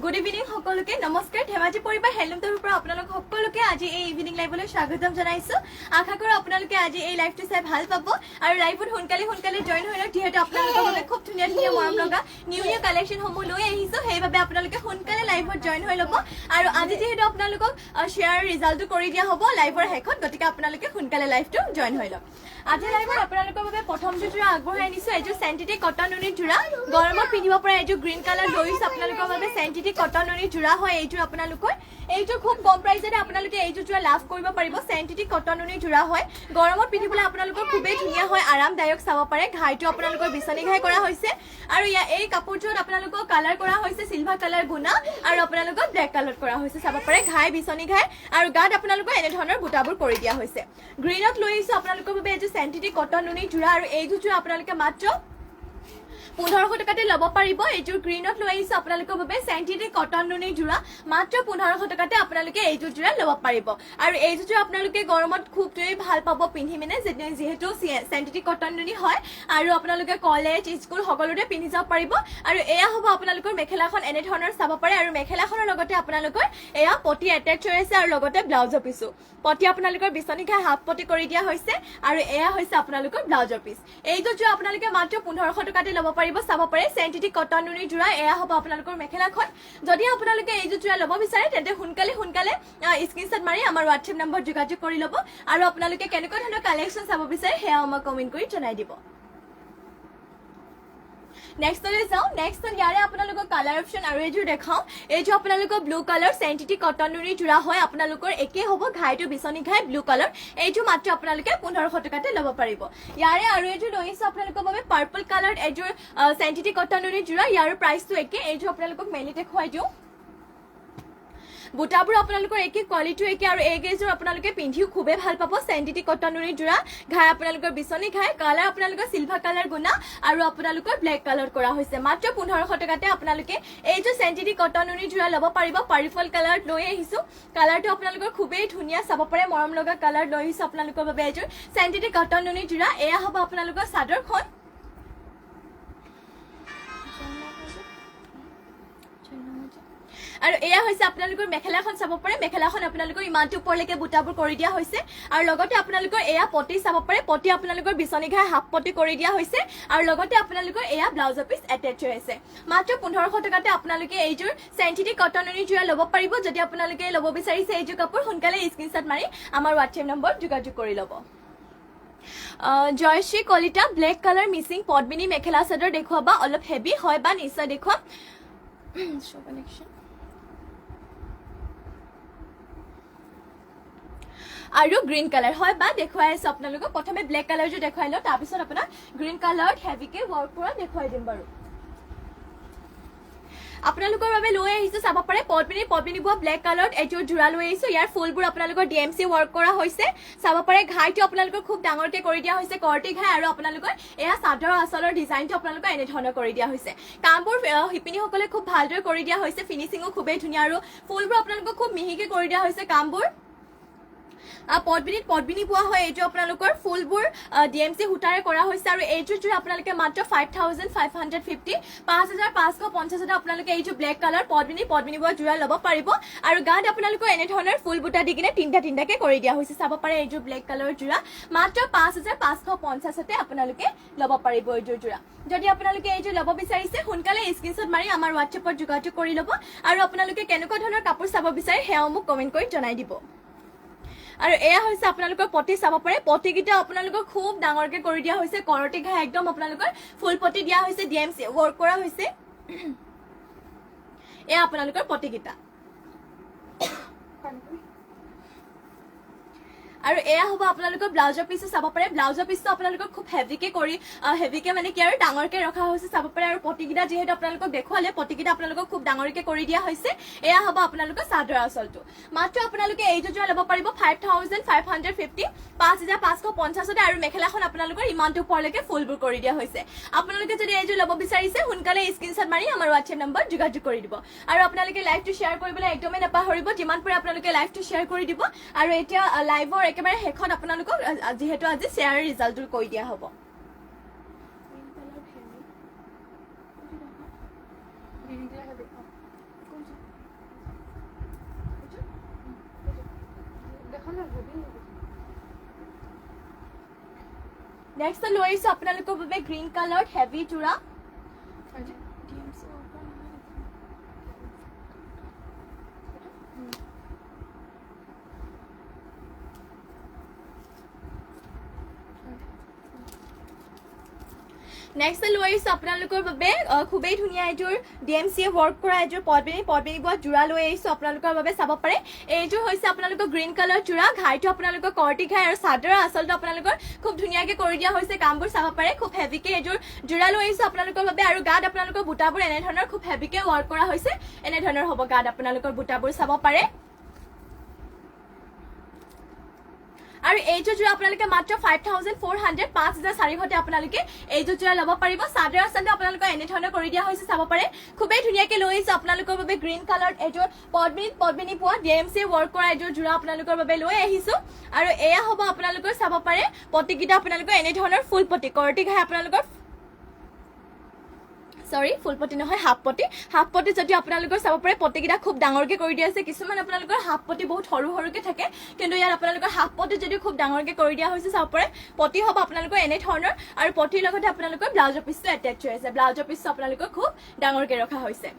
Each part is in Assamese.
গুড ইভিনিং সকলোকে নমস্কাৰ ধেমাজি পৰিবাৰ হেলুমটোৰ পৰা আপোনালোক সকলোকে আজি এই ইভিনিং লাইভলৈ স্বাগতম জনাইছো আশা কৰো আপোনালোকে আজি এই লাইভটো চাই ভাল পাব আৰু লাইভত সোনকালে জয়েন হৈ লওক যিহেতু আপোনালোকৰ বাবে খুব ধুনীয়া মৰম লগা নিউ কালেকশ্যন সমূহ লৈ আহিছো সেইবাবে আপোনালোকে সোনকালে লাইভত জয়েন হৈ ল'ব আৰু আজি যিহেতু আপোনালোকক শ্বেয়াৰ ৰিজাল্টটো কৰি দিয়া হ'ব লাইভৰ শেষত গতিকে আপোনালোকে সোনকালে লাইভটো জয়েন হৈ লওক আজি লাইভত আপোনালোকৰ বাবে প্ৰথম যোৰা আগবঢ়াই আনিছো এযোৰ চেণ্টিটিক কটন নুনিৰ যোৰা গৰমত পিন্ধিব পৰা এযোৰ গ্ৰীণ কালাৰ লৈছো আপোনালোকৰ বাবে চেণ্টিটিক কটন নুনিৰ যোৰা হয় এইযোৰ আপোনালোকৰ এইযোৰ খুব কম প্ৰাইচতে আপোনালোকে এইযোৰ যোৰা লাভ কৰিব পাৰিব চেণ্টিটিক কটন নুনিৰ যোৰা হয় গৰমত পিন্ধিবলৈ আপোনালোকৰ খুবেই ধুনীয়া হয় আৰামদায়ক চাব পাৰে ঘাইটো আপোনালোকৰ বিচনী ঘাই কৰা হৈছে আৰু এই কাপোৰযোৰত আপোনালোকৰ কালাৰ কৰা হৈছে চিলভাৰ কালাৰ গুণা আৰু আপোনালোকৰ ব্লেক কালাৰ কৰা হৈছে চাব পাৰে ঘাই বিচনী ঘাই আৰু গাত আপোনালোকৰ এনে ধৰণৰ বুটাবোৰ কৰি দিয়া হৈছে গ্ৰীণত লৈ আহিছো আপোনালোকৰ বাবে এযোৰ চেণ্টিটিক কটন নুনিৰ যোৰা আৰু এইযোৰ যোৰা আপোনালোকে মাত্ৰ 1500 টকাতে লব পাৰিব এইযোৰ গ্ৰীণত লৈ আহিছো আপোনালোকৰ বাবে চেণ্টিটিক কটন নুনিৰ যোৰা মাত্ৰ 1500 টকাতে আপোনালোকে এইযোৰ যোৰা লব পাৰিব আৰু এইযোৰ যোৰা আপোনালোকে গৰমত খুব ভাল পাব পিন্ধি মেনে যেহেতু চেণ্টিটিক কটন নুনি হয় আৰু আপোনালোকে কলেজ স্কুল সকলোতে পিন্ধি যাব পাৰিব আৰু এয়া হ'ব আপোনালোকৰ মেখেলাখন এনে ধৰণৰ চাব পাৰে আৰু মেখেলাখনৰ লগতে আপোনালোকৰ এয়া পটি এটাচ হৈ আছে আৰু লগতে ব্লাউজৰ পিছো পটি আপোনালোকৰ বিচনী ঘাই হাফ পটি কৰি দিয়া হৈছে আৰু এয়া হৈছে আপোনালোকৰ ব্লাউজৰ পিছ এইযোৰ যোৰা আপোনালোকে মাত্ৰ 1500 টকাতে লব পাৰিব চাব পাৰে চেণ্টিটিক কটন নুনিৰ যোৰা এয়া হ'ব আপোনালোকৰ মেখেলাখন যদি আপোনালোকে এইযোৰ যোৰা লব বিচাৰে তেন্তে সোনকালে স্ক্ৰীনশ্বট মাৰি আমাৰ WhatsApp নম্বৰ যোগাযোগ কৰি ল'ব আৰু আপোনালোকে কেনেকুৱা ধৰণৰ কালেকশ্যন চাব বিচাৰে সেয়া আমাক কমেন্ট কৰি জনাই দিব নেক্সটলৈ যাও নেক্সট ইয়াৰে আপোনালোকৰ কালাৰ অপচন আৰু এইযোৰ দেখাও এইযোৰ আপোনালোকৰ ব্লু কালাৰ চেণ্টিটিক কটন নুনিৰ যোৰা হয় আপোনালোকৰ একে হ'ব ঘাইটো বিচনী ঘাই ব্লু কালাৰ এইযোৰ মাত্ৰ আপোনালোকে 1500 টকাতে ল'ব পাৰিব ইয়াৰে আৰু এইযোৰ লৈ আহিছো আপোনালোকৰ বাবে পাৰ্পল কালাৰ এইযোৰ চেণ্টিটিক কটন নুনিৰ যোৰা ইয়াৰ প্ৰাইচটো একে এইযোৰ আপোনালোকক মেলি দেখুৱাই দিওঁ বুটাবোৰ আপোনালোকৰ একে কোৱালিটি একে আৰু এই গেজৰ আপোনালোকে পিন্ধিও খুবেই ভাল পাব চেণ্টিটিক কটন নুনিৰ যোৰা ঘাই আপোনালোকৰ বিচনী ঘাই কালাৰ আপোনালোকৰ চিলভাৰ কালাৰ গুণা আৰু আপোনালোকৰ ব্লেক কালাৰ কৰা হৈছে মাত্ৰ 1500 টকাতে আপোনালোকে এইযোৰ চেণ্টিটিক কটন নুনিৰ যোৰা ল'ব পাৰিব পাৰ্পল কালাৰ লৈ আহিছো কালাৰটো আপোনালোকৰ খুবেই ধুনীয়া চাব পাৰে মৰম লগা কালাৰ লৈ আহিছো আপোনালোকৰ বাবে এইযোৰ চেণ্টিটিক কটন নুনিৰ যোৰা এয়া হ'ব আপোনালোকৰ চাদৰখন আৰু এয়া হৈছে আপোনালোকৰ মেখেলাখন চাব পাৰে মেখেলাখন আপোনালোকৰ ইমানটো ওপৰলৈকে বুটাবোৰ কৰি দিয়া হৈছে আৰু লগতে আপোনালোকৰ এয়া পটি চাব পাৰে পটি আপোনালোকৰ বিচনী ঘাই হাফ পটি কৰি দিয়া হৈছে আৰু লগতে আপোনালোকৰ এয়া ব্লাউজৰ পিছ এটাচ হৈ আছে মাত্ৰ 1500 টকাতে আপোনালোকে এইযোৰ চেণ্টিটিক কটন নুনিৰ যোৰা ল'ব পাৰিব যদি আপোনালোকে ল'ব বিচাৰিছে এইযোৰ কাপোৰ সোনকালে স্ক্ৰীনশ্বট মাৰি আমাৰ WhatsApp নম্বৰ যোগাযোগ কৰি ল'ব জয়শ্ৰী কলিতা ব্লেক কালাৰ মিচিং পদ্মিনী মেখেলা চাদৰ দেখুৱাবা অলপ হেভি হয় বা নিশ্চয় দেখুৱাম আৰু গ্ৰীণ কালাৰ হয় বা দেখুৱাই আছো আপোনালোকক প্ৰথমে ব্লেক কালাৰটো দেখুৱাই লওঁ তাৰপিছত আপোনাক গ্ৰীণ কালাৰত হেভিকে ৱৰ্ক কৰা দেখুৱাই দিম বাৰু আপোনালোকৰ বাবে লৈ আহিছো চাব পাৰে পদ্মিনী বোৱা ব্লেক কালাৰত এইযোৰ যোৰা লৈ আহিছো ইয়াৰ ফুলবোৰ আপোনালোকৰ DMC ৱৰ্ক কৰা হৈছে চাব পাৰে ঘাইটো আপোনালোকৰ খুব ডাঙৰকে কৰি দিয়া হৈছে কৰ্টি ঘাই আৰু আপোনালোকৰ এয়া চাদৰ আঁচলৰ ডিজাইনটো আপোনালোকৰ এনে ধৰণৰ কৰি দিয়া হৈছে কামবোৰ শিপিনীসকলে খুব ভালদৰে কৰি দিয়া হৈছে ফিনিচিঙো খুবেই ধুনীয়া আৰু ফুলবোৰ আপোনালোকৰ খুব মিহিকে কৰি দিয়া হৈছে কামবোৰ পদ্মিনী পোৱা হয় এইটো আপোনালোকৰ ফুলবোৰ DMC হুটাৰে কৰা হৈছে আৰু এইযোৰ যোৰা আপোনালোকে মাত্ৰ 5550 5550 আপোনালোকে এইযোৰ ব্লেক কালাৰ পদ্মিনী পোৱা যোৰা ল'ব পাৰিব আৰু গাত আপোনালোকৰ এনে ধৰণৰ ফুল বুটা দি কিনে তিনটাকে কৰি দিয়া হৈছে চাব পাৰে এইযোৰ ব্লেক কালাৰৰ যোৰা মাত্ৰ 5550 আপোনালোকে ল'ব পাৰিব এইযোৰ যোৰা যদি আপোনালোকে এইযোৰ ল'ব বিচাৰিছে সোনকালে স্ক্ৰীনশ্বট মাৰি আমাৰ WhatsAppত যোগাযোগ কৰি ল'ব আৰু আপোনালোকে কেনেকুৱা ধৰণৰ কাপোৰ চাব বিচাৰে সেয়াও মোক কমেন্ট কৰি জনাই দিব আৰু এয়া হৈছে আপোনালোকৰ পটি চাব পাৰে পটিকিটা আপোনালোকৰ খুব ডাঙৰকে কৰি দিয়া হৈছে কৰটি ঘাই একদম আপোনালোকৰ ফুল পটি দিয়া হৈছে DMC ৱৰ্ক কৰা হৈছে এয়া আপোনালোকৰ পটিকিটা আৰু এয়া হ'ব আপোনালোকৰ ব্লাউজৰ পিছটো চাব পাৰে ব্লাউজৰ পিছটো আপোনালোকৰ খুব হেভিকে মানে কি আৰু ডাঙৰকে ৰখা হৈছে চাব পাৰে আৰু পটিকিটা যিহেতু আপোনালোকক দেখুৱালে পটিকিটা আপোনালোকক খুব ডাঙৰকে কৰি দিয়া হৈছে এয়া হ'ব আপোনালোকৰ চাদৰ আঁচলটো মাত্ৰ আপোনালোকে এইযোৰ যোৰা ল'ব পাৰিব 5550 5550 আৰু মেখেলাখন আপোনালোকৰ ইমানটো ওপৰলৈকে ফুলবোৰ কৰি দিয়া হৈছে আপোনালোকে যদি এইযোৰ ল'ব বিচাৰিছে সোনকালে স্ক্ৰীনশ্বট মাৰি আমাৰ WhatsApp নম্বৰ যোগাযোগ কৰি দিব আৰু আপোনালোকে লাইভটো শ্বেয়াৰ কৰিবলৈ একদমেই নাপাহৰিব যিমান পাৰে আপোনালোকে লাইভটো শ্বেয়াৰ কৰি দিব আৰু এতিয়া লাইভৰ একেবাৰে শেষত আপোনালোকক যেহেতু আজি শ্বেয়াৰ ৰিজাল্টটো কৈ দিয়া হ'ব নেক্সট লৈ আহিছো আপোনালোকৰ বাবে গ্ৰীণ কালাৰ হেভি জোৰা নেক্সট লৈ আহিছো আপোনালোকৰ বাবে খুবেই ধুনীয়া এযোৰ ডিএমচিয়ে ৱৰ্ক কৰা এযোৰ পদ্মিনী বোৱা জোৰা লৈ আহিছো আপোনালোকৰ বাবে চাব পাৰে এইযোৰ হৈছে আপোনালোকৰ গ্ৰীণ কালাৰ জোৰা ঘাইটো আপোনালোকৰ কৰ্টি ঘাই আৰু চাদৰৰ আচলতে আপোনালোকৰ খুব ধুনীয়াকৈ কৰি দিয়া হৈছে কামবোৰ চাব পাৰে খুব হেভিকে এযোৰ জোৰা লৈ আহিছো আপোনালোকৰ বাবে আৰু গাত আপোনালোকৰ বুটাবোৰ এনেধৰণৰ খুব হেভিকে ৱৰ্ক কৰা হৈছে এনেধৰণৰ হ'ব গাত আপোনালোকৰ বুটাবোৰ চাব পাৰে আৰু এইযোৰ জোৰা আপোনালোকে মাত্ৰ 5400 5400 আপোনালোকে এইযোৰ জোৰা ল'ব পাৰিব চাদৰ আচলতে আপোনালোকৰ এনেধৰণৰ কৰি দিয়া হৈছে চাব পাৰে খুবেই ধুনীয়াকৈ লৈ আহিছো আপোনালোকৰ বাবে গ্ৰীণ কালাৰ এযোৰ পদ্মিনী পোৱা ডিএমচি ৱৰ্ক কৰা এযোৰ জোৰা আপোনালোকৰ বাবে লৈ আহিছো আৰু এয়া হ'ব আপোনালোকৰ চাব পাৰে পটিকিটা আপোনালোকৰ এনেধৰণৰ ফুল পটি কৰ্টি ঘাই আপোনালোকৰ সৰি ফুল পটি নহয় হাফ পটি যদি আপোনালোকৰ চাব পাৰে পটিকিটা খুব ডাঙৰকে কৰি দিয়া আছে কিছুমান আপোনালোকৰ হাফ পটি বহুত সৰুকে থাকে কিন্তু ইয়াত আপোনালোকৰ হাফ পটি যদি খুব ডাঙৰকে কৰি দিয়া হৈছে চাব পাৰে পটি হ'ব আপোনালোকৰ এনে ধৰণৰ আৰু পটিৰ লগতে আপোনালোকৰ ব্লাউজৰ পিছটো এটাচ হৈ আছে ব্লাউজৰ পিছটো আপোনালোকৰ খুব ডাঙৰকে ৰখা হৈছে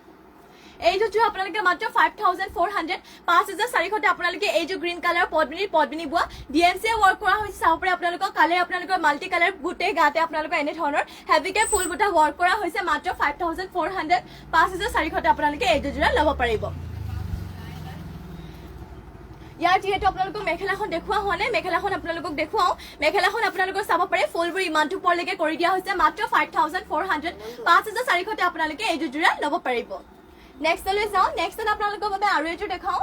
এইযোৰ জোৰা আপোনালোকে মাত্ৰ 5400 5400 আপোনালোকে এইযোৰ গ্ৰীণ কালাৰ পদ্মিনী বোৱা ডিএমচি ৱৰ্ক কৰা হৈছে চাব পাৰে আপোনালোকৰ কালাৰ আপোনালোকৰ মাল্টি কালাৰ গোটেই গাতে আপোনালোকৰ এনে ধৰণৰ হেভিকে ফুল বুটা ৱৰ্ক কৰা হৈছে মাত্ৰ 5400 5400 আপোনালোকে এইযোৰ জোৰা ল'ব পাৰিব ইয়াৰ যিহেতু আপোনালোকক মেখেলাখন দেখুওৱা হোৱা নাই মেখেলাখন আপোনালোকক দেখুৱাও মেখেলাখন আপোনালোকৰ চাব পাৰে ফুলবোৰ ইমানটো পৰলৈকে কৰি দিয়া হৈছে মাত্ৰ 5400 5400 আপোনালোকে এইযোৰ জোৰা ল'ব পাৰিব নেক্সট লৈ যাও নেক্সট আপোনালোকৰ বাবে আৰু এযোৰ দেখাও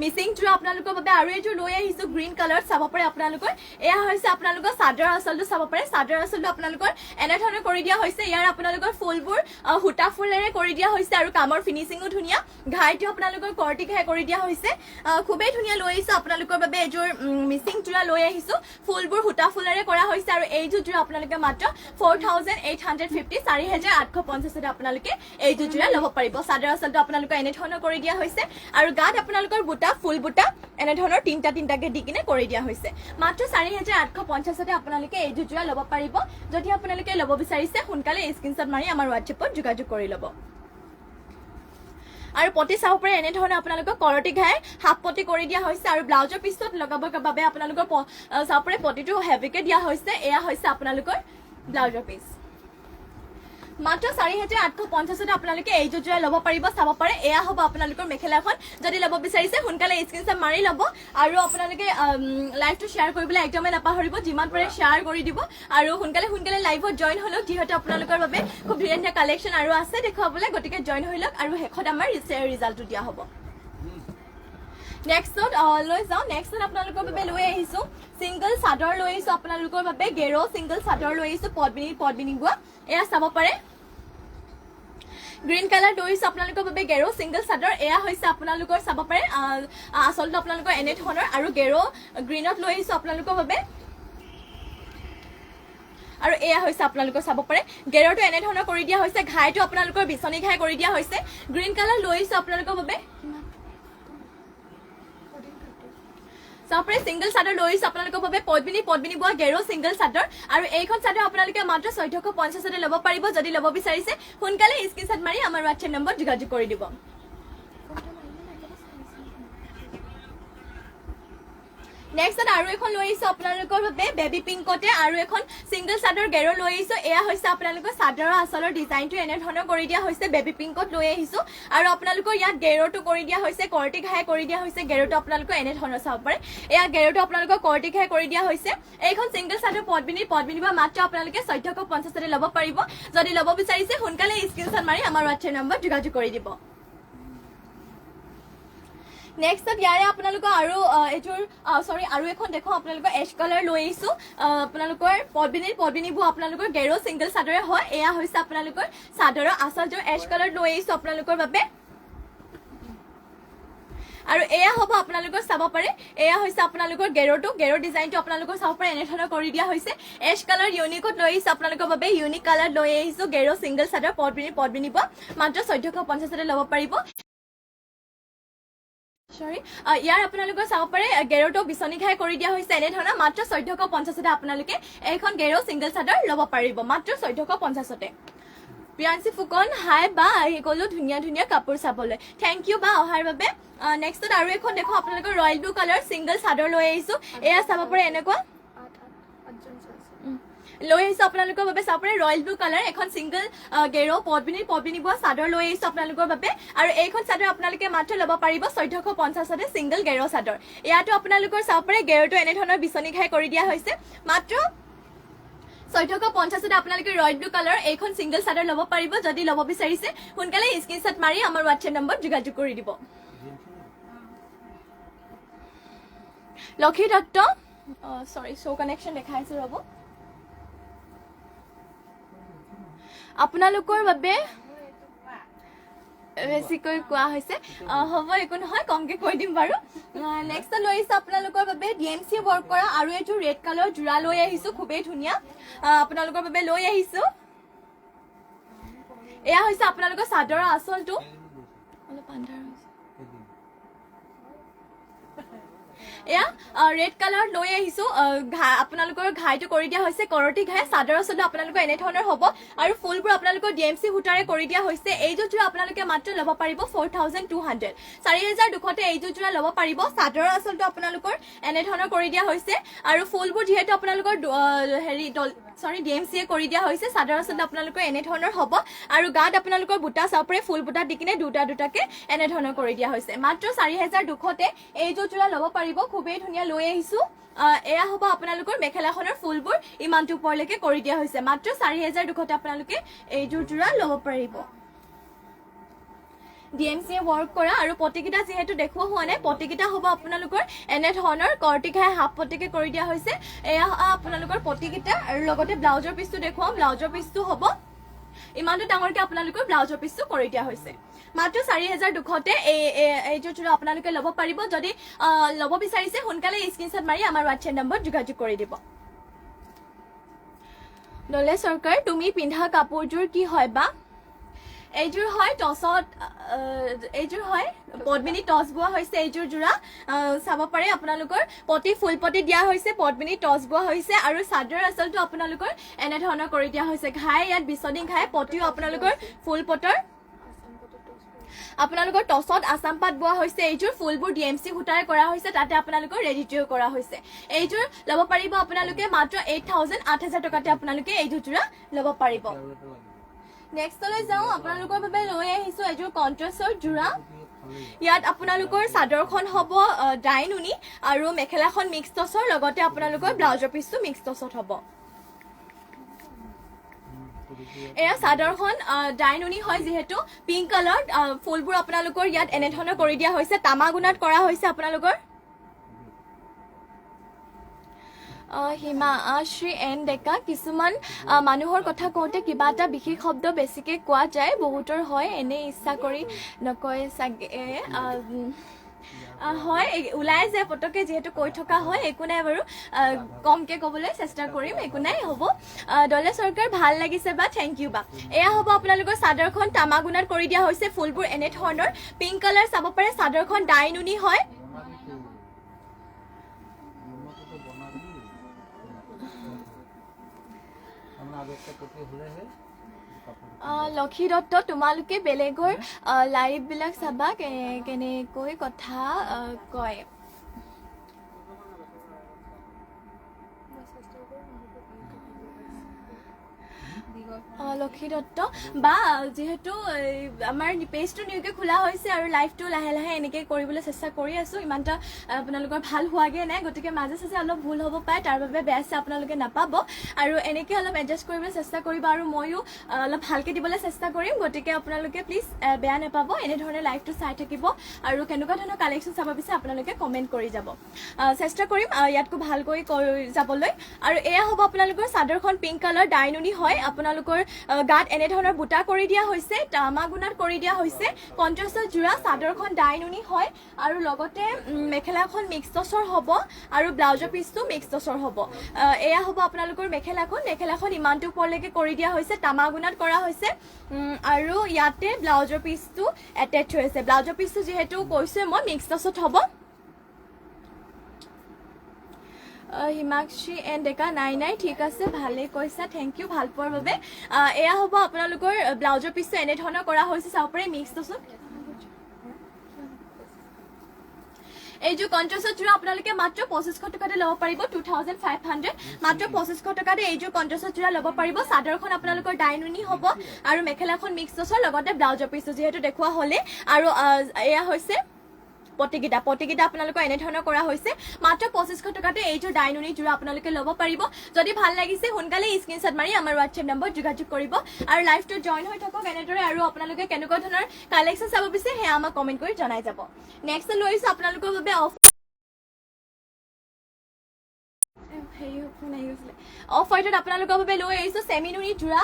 মিসিং জোৰা আপোনালোকৰ বাবে আৰু এযোৰ লৈ আহিছো গ্ৰীণ কালাৰ চাব পাৰে আপোনালোকৰ এয়া হৈছে আপোনালোকৰ চাদৰ আচলটো চাব পাৰে চাদৰ আচলটো আপোনালোকৰ এনে ধৰণে কৰি দিয়া হৈছে ইয়াৰ আপোনালোকৰ ফুলবোৰ হুটা ফুলেৰে কৰি দিয়া হৈছে আৰু কামৰ ফিনিশিংও ধুনীয়া ঘাইটো আপোনালোকৰ কৰ্টি ঘাই কৰি দিয়া হৈছে খুবেই ধুনীয়া লৈ আহিছো আপোনালোকৰ বাবে এযোৰ মিসিং জোৰা লৈ আহিছো ফুলবোৰ হুটা ফুলেৰে কৰা হৈছে আৰু এইযোৰ জোৰা আপোনালোকে মাত্ৰ 4850 4850 আপোনালোকে এইযোৰ জোৰা ল'ব পাৰিব চাদৰ আচলটো আপোনালোকৰ এনে ধৰণে কৰি দিয়া হৈছে আৰু গাত আপোনালোকৰ ফুল বুটা এনে ধৰণৰ তিনটাকে দি কিনে কৰি দিয়া হৈছে মাত্ৰ 4850 আপোনালোকে এইযোৰ জোৰা ল'ব পাৰিব যদি আপোনালোকে ল'ব বিচাৰিছে সোনকালে স্ক্ৰিনশ্বট মাৰি আমাৰ WhatsApp-ত যোগাযোগ কৰি ল'ব আৰু পটি চাব পাৰে এনে ধৰণে আপোনালোকৰ কৰটি ঘাই হাফ পটি কৰি দিয়া হৈছে আৰু ব্লাউজৰ পিছত লগাবৰ বাবে আপোনালোকৰ চাব পাৰে পটিটো হেভিকে দিয়া হৈছে এয়া হৈছে আপোনালোকৰ ব্লাউজৰ পিছ মাত্ৰ 4850 আপোনালোকে এইযোৰ জোৰা ল'ব পাৰিব চাব পাৰে এয়া হ'ব আপোনালোকৰ মেখেলাখন যদি ল'ব বিচাৰিছে সোনকালে স্ক্ৰিনশ্বট মাৰি ল'ব আৰু আপোনালোকে লাইভটো শ্বেয়াৰ কৰিবলৈ একদমে নাপাহৰিব যিমান পাৰে শ্বেয়াৰ কৰি দিব আৰু সোনকালে লাইভত জয়েন হ'লক যিহেতু আপোনালোকৰ বাবে খুব ধুনীয়া কালেকশ্যন আৰু আছে দেখুৱাবলৈ গতিকে জয়েন হৈ লওক আৰু শেষত আমাৰ ৰিজাল্টটো দিয়া হ'ব নেক্সট লৈ যাও নেক্সট আপোনালোকৰ বাবে লৈ আহিছো সিংগল চাদৰ লৈ আহিছো আপোনালোকৰ বাবে গেৰো সিংগল চাদৰ লৈ আহিছো পদ্মিনী বোৱা এয়া চাব পাৰে গ্ৰীণ কালাৰ লৈ আহিছো আপোনালোকৰ বাবে গেৰো সিংগল চাদৰ এয়া হৈছে আপোনালোকৰ চাব পাৰে আচলতে আপোনালোকৰ এনে ধৰণৰ আৰু গেৰো গ্ৰীণত লৈ আহিছো আপোনালোকৰ বাবে আৰু এয়া হৈছে আপোনালোকৰ চাব পাৰে গেৰোটো এনে ধৰণৰ কৰি দিয়া হৈছে ঘাইটো আপোনালোকৰ বিচনী ঘাই কৰি দিয়া হৈছে গ্ৰীণ কালাৰ লৈ আহিছো আপোনালোকৰ বাবে চাপৰে সিংগল চাদৰ লৈ আহিছো আপোনালোকৰ বাবে পদ্মিনী বোৱা গেৰো সিংগল চাদৰ আৰু এইখন চাদৰ আপোনালোকে মাত্ৰ 1450 ল'ব পাৰিব যদি ল'ব বিচাৰিছে সোনকালে স্ক্ৰিনশ্বট মাৰি আমাৰ WhatsApp নম্বৰ যোগাযোগ কৰি দিব নেক্সট আৰু এখন লৈ আহিছো আপোনালোকৰ বাবে বেবি পিংকতে আৰু এখন সিংগল চাদৰ গেৰো লৈ আহিছো এয়া হৈছে আপোনালোকৰ চাদৰৰ আচলৰ ডিজাইনটো এনে ধৰণৰ কৰি দিয়া হৈছে বেবি পিংকত লৈ আহিছো আৰু আপোনালোকৰ ইয়াত গেৰোটো কৰি দিয়া হৈছে কৰ্টি ঘাই কৰি দিয়া হৈছে গেৰোটো আপোনালোকৰ এনে ধৰণৰ চাব পাৰে এয়া গেৰোটো আপোনালোকৰ কৰ্টি ঘাই কৰি দিয়া হৈছে এইখন সিংগল চাদৰ পদ্মিনী বা মাত্ৰ আপোনালোকে 1450 ল'ব পাৰিব যদি ল'ব বিচাৰিছে সোনকালে স্ক্ৰিনশ্বট মাৰি আমাৰ WhatsApp নম্বৰ যোগাযোগ কৰি দিব নেক্সট ইয়াৰে আপোনালোকৰ আৰু এযোৰ আৰু এখন দেখো আপোনালোকৰ এশ কালাৰ লৈ আহিছো আপোনালোকৰ পদ্মিনী বোৱা আপোনালোকৰ গেৰো সিংগল চাদৰে হয় এয়া হৈছে আপোনালোকৰ চাদৰৰ আচলযোৰ এশ কালাৰ লৈ আহিছো আপোনালোকৰ বাবে আৰু এয়া হ'ব আপোনালোকৰ চাব পাৰে এয়া হৈছে আপোনালোকৰ গেৰটো গেৰ ডিজাইনটো আপোনালোকৰ চাব পাৰে এনেধৰণৰ কৰি দিয়া হৈছে এছ কালাৰ ইউনিকত লৈ আহিছোঁ আপোনালোকৰ বাবে ইউনিক কালাৰ লৈ আহিছোঁ গেৰ ছিংগল চাদৰ পদ বিনিব মাত্ৰ 1450 ল'ব পাৰিব সৰি ইয়াৰ আপোনালোকৰ চাব পাৰে গেৰটো বিচনী ঘাই কৰি দিয়া হৈছে এনেধৰণৰ মাত্ৰ 1450 আপোনালোকে এইখন গেৰ ছিংগল চাদৰ ল'ব পাৰিব মাত্ৰ 1450 প্ৰিয়াংশী ফুকন হাই বা আহি গ'লো ধুনীয়া ধুনীয়া কাপোৰ চাবলৈ থেংক ইউ বা অহাৰ বাবে নেক্সটত আৰু এখন দেখো আপোনালোকৰ ৰয়েল ব্লু কালাৰ ছিংগল চাদৰ লৈ আহিছোঁ এয়া চাব পাৰে এনেকুৱা লৈ আহিছোঁ আপোনালোকৰ বাবে চাব পাৰে ৰয়েল ব্লু কালাৰ এখন ছিংগল গেৰ পদ বিনিব চাদৰ লৈ আহিছোঁ আপোনালোকৰ বাবে আৰু এইখন চাদৰ আপোনালোকে মাত্ৰ ল'ব পাৰিব 1450 ছিংগল গেৰ চাদৰ ইয়াতো আপোনালোকৰ চাব পাৰে গেৰটো এনেধৰণৰ বিচনী ঘাই কৰি দিয়া হৈছে মাত্ৰ 1450 আপোনালোকে ৰয়েল ব্লু কালাৰ এইখন ছিংগল চাদৰ ল'ব পাৰিব যদি ল'ব বিচাৰিছে সোনকালে স্ক্ৰীনশ্বট মাৰি আমাৰ হোৱাটছএপ নম্বৰ যোগাযোগ কৰি দিব লক্ষী দত্ত সৰি শ্ব' কানেকশ্যন দেখাইছোঁ ৰ'ব আপোনালোকৰ বাবে বেছিকৈ কোৱা হৈছে হ'ব একো নহয় কমকৈ কৈ দিম বাৰু নেক্সট লৈ আহিছোঁ আপোনালোকৰ বাবে DMC ৱৰ্ক কৰা আৰু এইটো ৰেড কালাৰ জোৰা লৈ আহিছোঁ খুবেই ধুনীয়া আপোনালোকৰ বাবে লৈ আহিছোঁ এয়া হৈছে আপোনালোকৰ চাদৰৰ আঁচলটো অলপ আন্ধাৰ হৈছে এয়া ৰেড কালাৰ লৈ আহিছোঁ আপোনালোকৰ ঘাইটো কৰি দিয়া হৈছে কৰতি ঘাই চাদৰ আচলতে আপোনালোকৰ এনেধৰণৰ হ'ব আৰু ফুলবোৰ আপোনালোকৰ DMC সূতাৰে কৰি দিয়া হৈছে এইযোৰ যোৰা আপোনালোকে মাত্ৰ ল'ব পাৰিব 4200 4200 এইযোৰ যোৰা ল'ব পাৰিব চাদৰ আচলতে আপোনালোকৰ এনেধৰণৰ কৰি দিয়া হৈছে আৰু ফুলবোৰ যিহেতু আপোনালোকৰ DMC কৰি দিয়া হৈছে চাদৰ আচলতে আপোনালোকৰ এনেধৰণৰ হ'ব আৰু গাত আপোনালোকৰ বুটা চাব পাৰে ফুল বুটা দি কিনে দুটাকে এনেধৰণৰ কৰি দিয়া হৈছে মাত্ৰ 4200 এইযোৰ যোৰা ল'ব পাৰিব খুবেই ধুনীয়া লৈ আহিছোঁ এয়া হ'ব আপোনালোকৰ মেখেলাখনৰ ফুলবোৰ ইমানটো ওপৰলৈকে কৰি দিয়া হৈছে মাত্ৰ 4200 আপোনালোকে এইযোৰ যোৰা ল'ব পাৰিব DMC ৱৰ্ক কৰা আৰু পটিকিটা যিহেতু দেখুওৱা হোৱা নাই পটিকিটা হ'ব আপোনালোকৰ এনেধৰণৰ কৰ্টি ঘাই হাফ পটিকে কৰি দিয়া হৈছে এয়া আপোনালোকৰ পটিকিটা আৰু লগতে ব্লাউজৰ পিচটো দেখুৱাম ব্লাউজৰ পিচটো হ'ব ইমানটো ডাঙৰকৈ আপোনালোকৰ ব্লাউজৰ পিচটো কৰি দিয়া হৈছে মাত্ৰ 4200 এইযোৰ যোৰা আপোনালোকে ল'ব পাৰিব যদি ল'ব বিচাৰিছে সোনকালে স্ক্ৰীনশ্বট মাৰি আমাৰ হোৱাটছএপ নম্বৰ যোগাযোগ কৰি দিব দলে চৰকাৰ তুমি পিন্ধা কাপোৰযোৰ কি হয় বা এইযোৰ হয় টছত এইযোৰ হয় পদ্মিনী টছ বোৱা হৈছে এইযোৰ যোৰা চাব পাৰে আপোনালোকৰ পটি ফুল পটি দিয়া হৈছে পদ্মিনী টছ বোৱা হৈছে আৰু চাদৰ আচলটো আপোনালোকৰ এনেধৰণৰ কৰি দিয়া হৈছে ঘাই ইয়াত বিচনী ঘাই পটিও আপোনালোকৰ ফুল পটৰ আপোনালোকৰ টছত আসাম পাত বোৱা হৈছে এইযোৰ ফুলবোৰ DMC সূতাৰে কৰা হৈছে তাতে আপোনালোকৰ ৰেডি টু কৰা হৈছে এইযোৰ ল'ব পাৰিব আপোনালোকে মাত্ৰ 8000 টকাতে আপোনালোকে এইযোৰ যোৰা ল'ব পাৰিব নেক্সটলৈ যাওঁ আপোনালোকৰ বাবে লৈ আহিছোঁ এইযোৰ কণ্ট্ৰাষ্টৰ যোৰা ইয়াত আপোনালোকৰ চাদৰখন হ'ব ডাই নুনি আৰু মেখেলাখন মিক্স টছৰ লগতে আপোনালোকৰ ব্লাউজৰ পিচটো মিক্স টছত হ'ব এয়া চাদৰখন ডাই নুনি হয় যিহেতু পিংক কালাৰ ফুলবোৰ আপোনালোকৰ ইয়াত এনেধৰণৰ কৰি দিয়া হৈছে তামাগুণাত কৰা হৈছে আপোনালোকৰ হিমা শ্ৰী এন ডেকা কিছুমান মানুহৰ কথা কওঁতে কিবা এটা বিশেষ শব্দ বেছিকৈ কোৱা যায় বহুতৰ হয় এনে ইচ্ছা কৰি নকয় চাগে হয় ওলাই যায় পটকে যেহেতু কৈ থকা হয় একো নাই বাৰু কমকৈ ক'বলৈ চেষ্টা কৰিম একো নাই হ'ব দলে চৰকাৰ ভাল লাগিছে বা থেংক ইউ বা এয়া হ'ব আপোনালোকৰ চাদৰখন তামাগুণাত কৰি দিয়া হৈছে ফুলবোৰ এনেধৰণৰ পিংক কালাৰ চাব পাৰে চাদৰখন ডাই নুনি হয় লক্ষী দত্ত তোমালোকে বেলেগৰ লাইভবিলাক চাবা কেনেকৈ কথা কয় লক্ষী দত্ত বা যেহেতু আমাৰ পেজটো নিউকৈ খোলা হৈছে আৰু লাইভটো লাহে লাহে এনেকৈ কৰিবলৈ চেষ্টা কৰি আছোঁ ইমানটা আপোনালোকৰ ভাল হোৱাগৈ নাই গতিকে মাজে চাজে অলপ ভুল হ'ব পাৰে তাৰ বাবে বেয়া আছে আপোনালোকে নাপাব আৰু এনেকৈ অলপ এডজাষ্ট কৰিবলৈ চেষ্টা কৰিব আৰু ময়ো অলপ ভালকৈ দিবলৈ চেষ্টা কৰিম গতিকে আপোনালোকে প্লিজ বেয়া নাপাব এনেধৰণে লাইভটো চাই থাকিব আৰু কেনেকুৱা ধৰণৰ কালেকশ্যন চাব বিচাৰে আপোনালোকে কমেণ্ট কৰি যাব চেষ্টা কৰিম ইয়াতকৈ ভালকৈ যাবলৈ আৰু এয়া হ'ব আপোনালোকৰ চাদৰখন পিংক কালাৰ ডাই নুনি হয় আপোনালোকৰ আপোনালোকৰ গাত এনে ধৰণৰ বুটা কৰি দিয়া হৈছে, তামাগুনাত কৰি দিয়া হৈছে, কণ্ট্ৰাষ্টৰ যোৰা, চাদৰখন ডাইনুনি হয় আৰু লগতে মেখেলাখন মিক্স টচৰ হ'ব আৰু ব্লাউজৰ পিচটো মিক্স টচৰ হ'ব। এয়া হ'ব আপোনালোকৰ মেখেলাখন ইমানটো ওপৰলৈকে কৰি দিয়া হৈছে, তামাগুনাত কৰা হৈছে আৰু ইয়াতে ব্লাউজৰ পিচটো এটেচ হৈছে। ব্লাউজৰ পিচটো যিহেতু কৈছে মই মিক্স টচত হ'ব। হিমাক্ষী এণ্ড ডেকা নাই ঠিক আছে, ভালেই কৈছা, থেংক ইউ ভাল পোৱাৰ বাবে। এয়া হ'ব আপোনালোকৰ ব্লাউজৰ পিচটো এনেধৰণৰ কৰা হৈছে, চাব পাৰে মিক্স টচত। এইযোৰ কণ্ট্ৰাষ্টৰ যোৰা আপোনালোকে মাত্ৰ 2500 টকাতে ল'ব পাৰিব, 2500 মাত্ৰ 2500 টকাতে এইযোৰ কণ্ট্ৰাষ্টৰ যোৰা ল'ব পাৰিব। চাদৰখন আপোনালোকৰ ডাইনুনি হ'ব আৰু মেখেলাখন মিক্স টচৰ লগতে ব্লাউজৰ পিচটো যিহেতু দেখুওৱা হ'লে। আৰু এয়া হৈছে পটিকেইটা আপোনালোকৰ এনেধৰণৰ কৰা হৈছে, মাত্ৰ 2500 টকাতে এইযোৰ ডাইনুনি যোৰা আপোনালোকে ল'ব পাৰিব। যদি ভাল লাগিছে সোনকালে স্ক্ৰীনশ্বট মাৰি আমাৰ হোৱাটছএপ নম্বৰ যোগাযোগ কৰিব আৰু লাইভটো জইন হৈ থাকক এনেদৰে। আৰু আপোনালোকে কেনেকুৱা ধৰণৰ কালেকশ্যন চাব বিচাৰে সেয়া আমাক কমেণ্ট কৰি জনাই যাব। নেক্সট লৈ আহিছোঁ আপোনালোকৰ বাবে অফ হোৱাইটত আপোনালোকৰ বাবে লৈ আহিছোঁ চেমিনুনি যোৰা।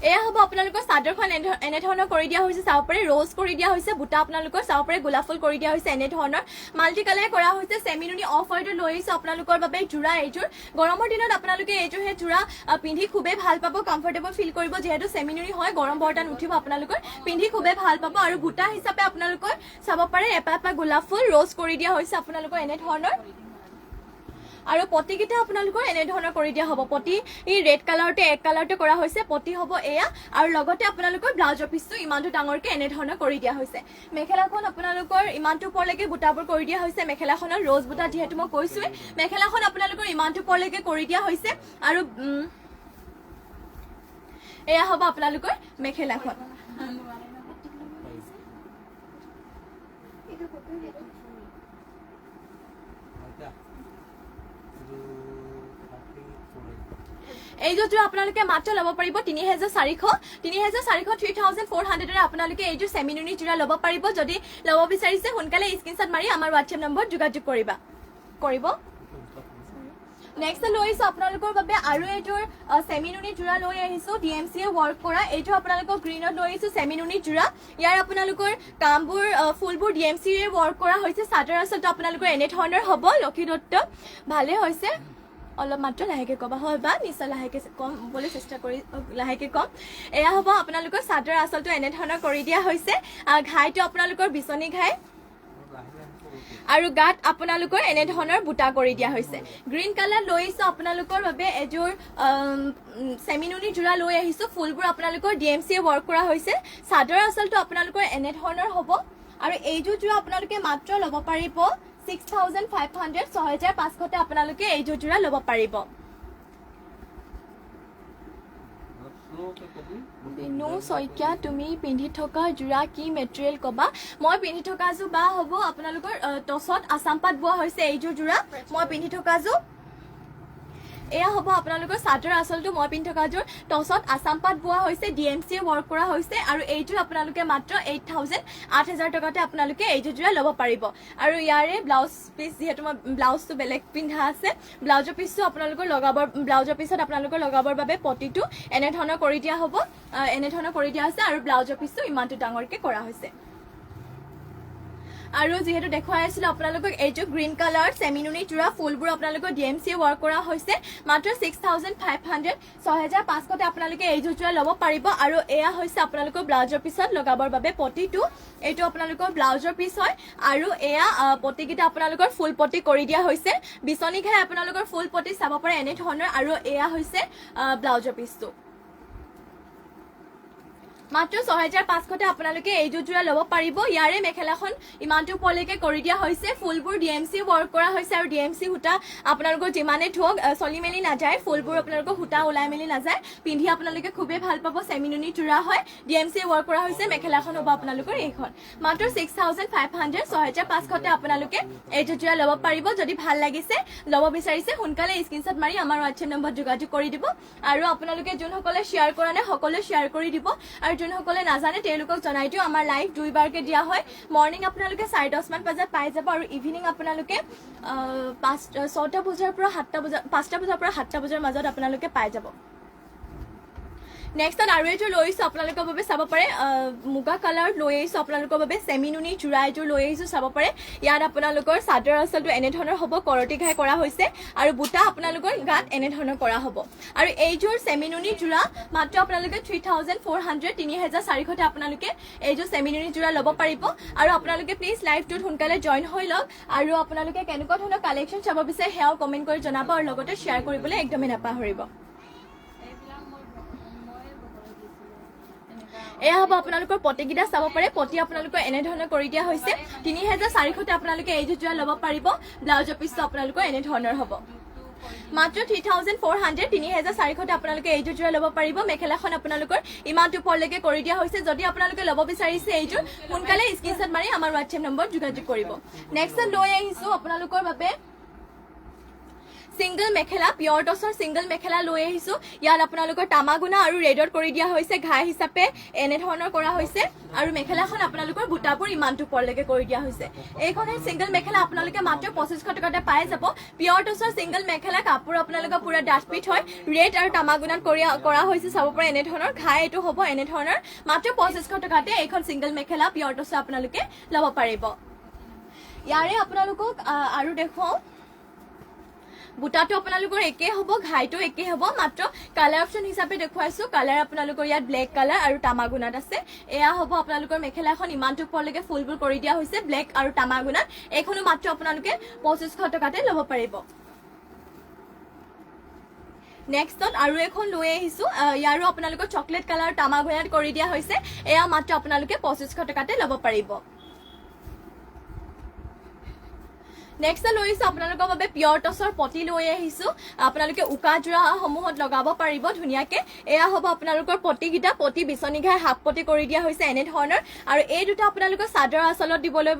এয়া হ'ব আপোনালোকৰ চাদৰখন এনেধৰণৰ কৰি দিয়া হৈছে, চাব পাৰে ৰ'জ কৰি দিয়া হৈছে, বুটা আপোনালোকৰ চাব পাৰে গোলাপ ফুল কৰি দিয়া হৈছে, এনেধৰণৰ মাল্টি কালাৰ কৰা হৈছে। চেমিনুনি অফ হোৱাইটত লৈ আহিছোঁ আপোনালোকৰ বাবে যোৰা। এইযোৰ গৰমৰ দিনত আপোনালোকে এইযোৰ সেই যোৰা পিন্ধি খুবেই ভাল পাব, কমফৰ্টেবল ফিল কৰিব, যিহেতু চেমিনুনি হয় গৰম বৰটা নুঠিব, আপোনালোকৰ পিন্ধি খুবেই ভাল পাব। আৰু বুটা হিচাপে আপোনালোকৰ চাব পাৰে এপাহ গোলাপ ফুল ৰ'জ কৰি দিয়া হৈছে আপোনালোকৰ এনেধৰণৰ। আৰু পটিকেইটা আপোনালোকৰ এনেধৰণৰ কৰি দিয়া হ'ব, পটি ৰেড কালাৰতে এক কালাৰতে কৰা হৈছে, পটি হ'ব এয়া। আৰু লগতে আপোনালোকৰ ব্লাউজৰ পিচটো ইমানটো ডাঙৰকে এনেধৰণৰ কৰি দিয়া হৈছে। মেখেলাখন আপোনালোকৰ ইমানটো ওপৰলৈকে বুটাবোৰ কৰি দিয়া হৈছে, মেখেলাখনৰ ৰ'জ বুটা যিহেতু মই কৈছোৱে, মেখেলাখন আপোনালোকৰ ইমানটো ওপৰলৈকে কৰি দিয়া হৈছে। আৰু এয়া হ'ব আপোনালোকৰ মেখেলাখন। এইযোৰ যোৰা আপোনালোকে মাত্ৰ ল'ব পাৰিব 3400, 3400 আপোনালোকে এইযোৰ চেমিনুনি যোৰা ল'ব পাৰিব। যদি ল'ব বিচাৰিছে সোনকালে স্ক্ৰীনশ্বট মাৰি আমাৰ হোৱাটছএপ নম্বৰ যোগাযোগ কৰিব। নেক্সট লৈ আহিছোঁ আপোনালোকৰ বাবে আৰু এইযোৰ চেমিনুনি যোৰা লৈ আহিছোঁ, DMC ৱৰ্ক কৰা। এইযোৰ আপোনালোকৰ গ্ৰীণত লৈ আহিছোঁ চেমিনুনি যোৰা। ইয়াৰ আপোনালোকৰ কামবোৰ ফুলবোৰ DMC ৱৰ্ক কৰা হৈছে। চাদৰ আচলতে আপোনালোকৰ এনেধৰণৰ হ'ব। লক্ষী দত্ত ভালে হৈছে, অলপ মাত্ৰ লাহেকৈ ক'বা হয় বা নিশ্চয় লাহেকৈ কম বুলি চেষ্টা কৰি লাহেকৈ কম। এয়া হ'ব আপোনালোকৰ চাদৰ আচলটো এনেধৰণৰ কৰি দিয়া হৈছে, ঘাইটো আপোনালোকৰ বিচনী ঘাই আৰু গাত আপোনালোকৰ এনেধৰণৰ বুটা কৰি দিয়া হৈছে। গ্ৰীণ কালাৰ লৈ আহিছোঁ আপোনালোকৰ বাবে এযোৰ চেমিনুনি যোৰা লৈ আহিছোঁ, ফুলবোৰ আপোনালোকৰ DMC ৱৰ্ক কৰা হৈছে। চাদৰ আচলটো আপোনালোকৰ এনেধৰণৰ হ'ব আৰু এইযোৰ যোৰা আপোনালোকে মাত্ৰ ল'ব পাৰিব 6500, 6500 আপোনালোকে এইযোৰ যোৰা ল'ব পাৰিব। বিনু শইকীয়া তুমি পিন্ধি থকা যোৰা কি মেটেৰিয়েল ক'বা? মই পিন্ধি থকা যোৰ বা হ'ব আপোনালোকৰ টচত আছাম পাত বোৱা হৈছে এইযোৰ যোৰা। মই পিন্ধি থকা যোৰ এয়া হ'ব আপোনালোকৰ চাদৰ আচলটো, মই পিন্ধি থকা যোৰ টচত আছাম পাত বোৱা হৈছে, DMC ৱৰ্ক কৰা হৈছে। আৰু এইযোৰ আপোনালোকে মাত্ৰ 8000 টকাতে আপোনালোকে এইযোৰ যোৰা ল'ব পাৰিব। আৰু ইয়াৰে ব্লাউজ পিচ যিহেতু মই ব্লাউজটো বেলেগ পিন্ধা আছে, ব্লাউজৰ পিচটো আপোনালোকৰ ব্লাউজৰ পিছত আপোনালোকৰ লগাবৰ বাবে পটিটো এনেধৰণৰ কৰি দিয়া হ'ব, এনেধৰণৰ কৰি দিয়া হৈছে। আৰু ব্লাউজৰ পিচটো ইমানটো ডাঙৰকৈ কৰা হৈছে। আৰু যিহেতু দেখুৱাই আছিলোঁ আপোনালোকক এইযোৰ গ্ৰীণ কালাৰ চেমিনুনি যোৰা, ফুলবোৰ আপোনালোকৰ DMC ৱৰ্ক কৰা হৈছে, মাত্ৰ 6500, 6500 আপোনালোকে এইযোৰ যোৰা ল'ব পাৰিব। আৰু এয়া হৈছে আপোনালোকৰ ব্লাউজৰ পিছত লগাবৰ বাবে পটিটো, এইটো আপোনালোকৰ ব্লাউজৰ পিচ হয়। আৰু এয়া পটিকেইটা আপোনালোকৰ ফুল পটি কৰি দিয়া হৈছে, বিচনী ঘাই আপোনালোকৰ ফুল পটি চাব পাৰে এনেধৰণৰ। আৰু এয়া হৈছে ব্লাউজৰ পিচটো, মাত্ৰ 6500 আপোনালোকে এইযোৰ যোৰা ল'ব পাৰিব। ইয়াৰে মেখেলাখন ইমানটো ওপৰলৈকে কৰি দিয়া হৈছে, ফুলবোৰ DMC ৱৰ্ক কৰা হৈছে। আৰু DMC সূতা আপোনালোকৰ যিমানে ধুৱক চলি মেলি নাযায়, ফুলবোৰ আপোনালোকৰ সূতা ওলাই মেলি নাযায়, পিন্ধি আপোনালোকে খুবেই ভাল পাব। চেমিনুনি যোৰা হয়, DMC ৱৰ্ক কৰা হৈছে। মেখেলাখন হ'ব আপোনালোকৰ এইখন, মাত্ৰ 6500, 6500 আপোনালোকে এইযোৰ যোৰা ল'ব পাৰিব। যদি ভাল লাগিছে ল'ব বিচাৰিছে সোনকালে স্ক্ৰীনশ্বট মাৰি আমাৰ হোৱাটছএপ নম্বৰত যোগাযোগ কৰি দিব। আৰু আপোনালোকে যোনসকলে শ্বেয়াৰ কৰা নাই সকলোৱে শ্বেয়াৰ কৰি দিব। আৰু যোনসকলে নাজানে তেওঁলোকক জনাই দিওঁ আমাৰ লাইভ 2 বাৰকে দিয়া হয় মৰ্নিং আপোনালোকে 10:30 মান বজাত পাই যাব আৰু ইভিনিং আপোনালোকে 6টা বজাৰ পৰা 7টা বজা 5টা বজাৰ পৰা 7টা বজাৰ মাজত আপোনালোকে পাই যাব নেক্সট আৰু এযোৰ লৈ আহিছোঁ আপোনালোকৰ বাবে চাব পাৰে মুগা কালাৰ লৈ আহিছোঁ আপোনালোকৰ বাবে চেমিনুনি জোৰা এযোৰ লৈ আহিছোঁ চাব পাৰে ইয়াত আপোনালোকৰ চাদৰ আঁচলটো এনেধৰণৰ হ'ব কৰতি ঘাই কৰা হৈছে আৰু বুটা আপোনালোকৰ গাত এনেধৰণৰ কৰা হ'ব আৰু এইযোৰ চেমিনুনি জোৰা মাত্ৰ আপোনালোকে 3400 3400 আপোনালোকে এইযোৰ চেমিনুনি জোৰা ল'ব পাৰিব আৰু আপোনালোকে প্লিজ লাইভটোত সোনকালে জইন হৈ লওক আৰু আপোনালোকে কেনেকুৱা ধৰণৰ কালেকশ্যন চাব বিচাৰে সেয়াও কমেণ্ট কৰি জনাব আৰু লগতে শ্বেয়াৰ কৰিবলৈ একদমেই নাপাহৰিব এয়া হ'ব আপোনালোকৰ পটিকেইটা চাব পাৰে পটি আপোনালোকৰ এনেধৰণৰ কৰি দিয়া হৈছে 3400 আপোনালোকে এইযোৰ জোৰা ল'ব পাৰিব ব্লাউজৰ পিছটো আপোনালোকৰ এনেধৰণৰ হ'ব মাত্ৰ 3400 3400 আপোনালোকে এইযোৰ জোৰা ল'ব পাৰিব মেখেলাখন আপোনালোকৰ ইমান ওপৰলৈকে কৰি দিয়া হৈছে যদি আপোনালোকে ল'ব বিচাৰিছে এইযোৰ সোনকালে স্ক্ৰীনশ্বট মাৰি আমাৰ হোৱাটছএপ নম্বৰ যোগাযোগ কৰিব নেক্সট লৈ আহিছোঁ আপোনালোকৰ বাবে সিঙ্গল মেখেলা পিয়ৰ টছৰ সিঙ্গল মেখেলা লৈ আহিছোঁ ইয়াত আপোনালোকৰ তামাগুনা আৰু ৰেডত কৰি দিয়া হৈছে ঘাই হিচাপে এনেধৰণৰ কৰা হৈছে আৰু মেখেলাখন আপোনালোকৰ বুটাবোৰ ইমানটো ওপৰলৈকে কৰি দিয়া হৈছে এইখন সিঙ্গল মেখেলা আপোনালোকে মাত্ৰ 2500 টকাতে পাই যাব পিয়ৰ টছৰ সিঙ্গল মেখেলা কাপোৰ আপোনালোকৰ পুৰা ডাঠপিঠ হয় ৰেড আৰু তামাগুনাত কৰা হৈছে চাব পাৰে এনেধৰণৰ ঘাই এইটো হ'ব এনেধৰণৰ মাত্ৰ 2500 টকাতে এইখন সিঙ্গল মেখেলা পিয়ৰ টছৰ আপোনালোকে ল'ব পাৰিব ইয়াৰে আপোনালোকক আৰু দেখুৱাও বুটাটো আপোনালোকৰ একে হ'ব ঘাইটো একে হ'ব মাত্ৰ কালাৰ অপচন হিচাপে দেখুৱাইছো কালাৰ আপোনালোকৰ ইয়াত ব্লেক কালাৰ আৰু তামাগুনাত আছে এয়া হ'ব আপোনালোকৰ মেখেলাখন ইমানটো ওপৰলৈকে ফুলবোৰ কৰি দিয়া হৈছে ব্লেক আৰু তামাগুনাত এইখনো মাত্ৰ আপোনালোকে 2500 টকাতে ল'ব পাৰিব নেক্সটত আৰু এখন লৈ আহিছোঁ ইয়াৰো আপোনালোকৰ চকলেট কালাৰ তামাগুনাত কৰি দিয়া হৈছে এয়া মাত্ৰ আপোনালোকে 2500 টকাতে ল'ব পাৰিব নেক্সট লৈ আহিছোঁ আপোনালোকৰ বাবে পিয়ৰ টছৰ পটি লৈ আহিছোঁ আপোনালোকে উকা জোৰা সমূহত লগাব পাৰিব ধুনীয়াকৈ এয়া হ'ব আপোনালোকৰ পটিকেইটা পটি বিচনী ঘাই হাফ পটি কৰি দিয়া হৈছে এনেধৰণৰ আৰু এই দুটা আপোনালোকৰ চাদৰ আঁচলত দিবলৈ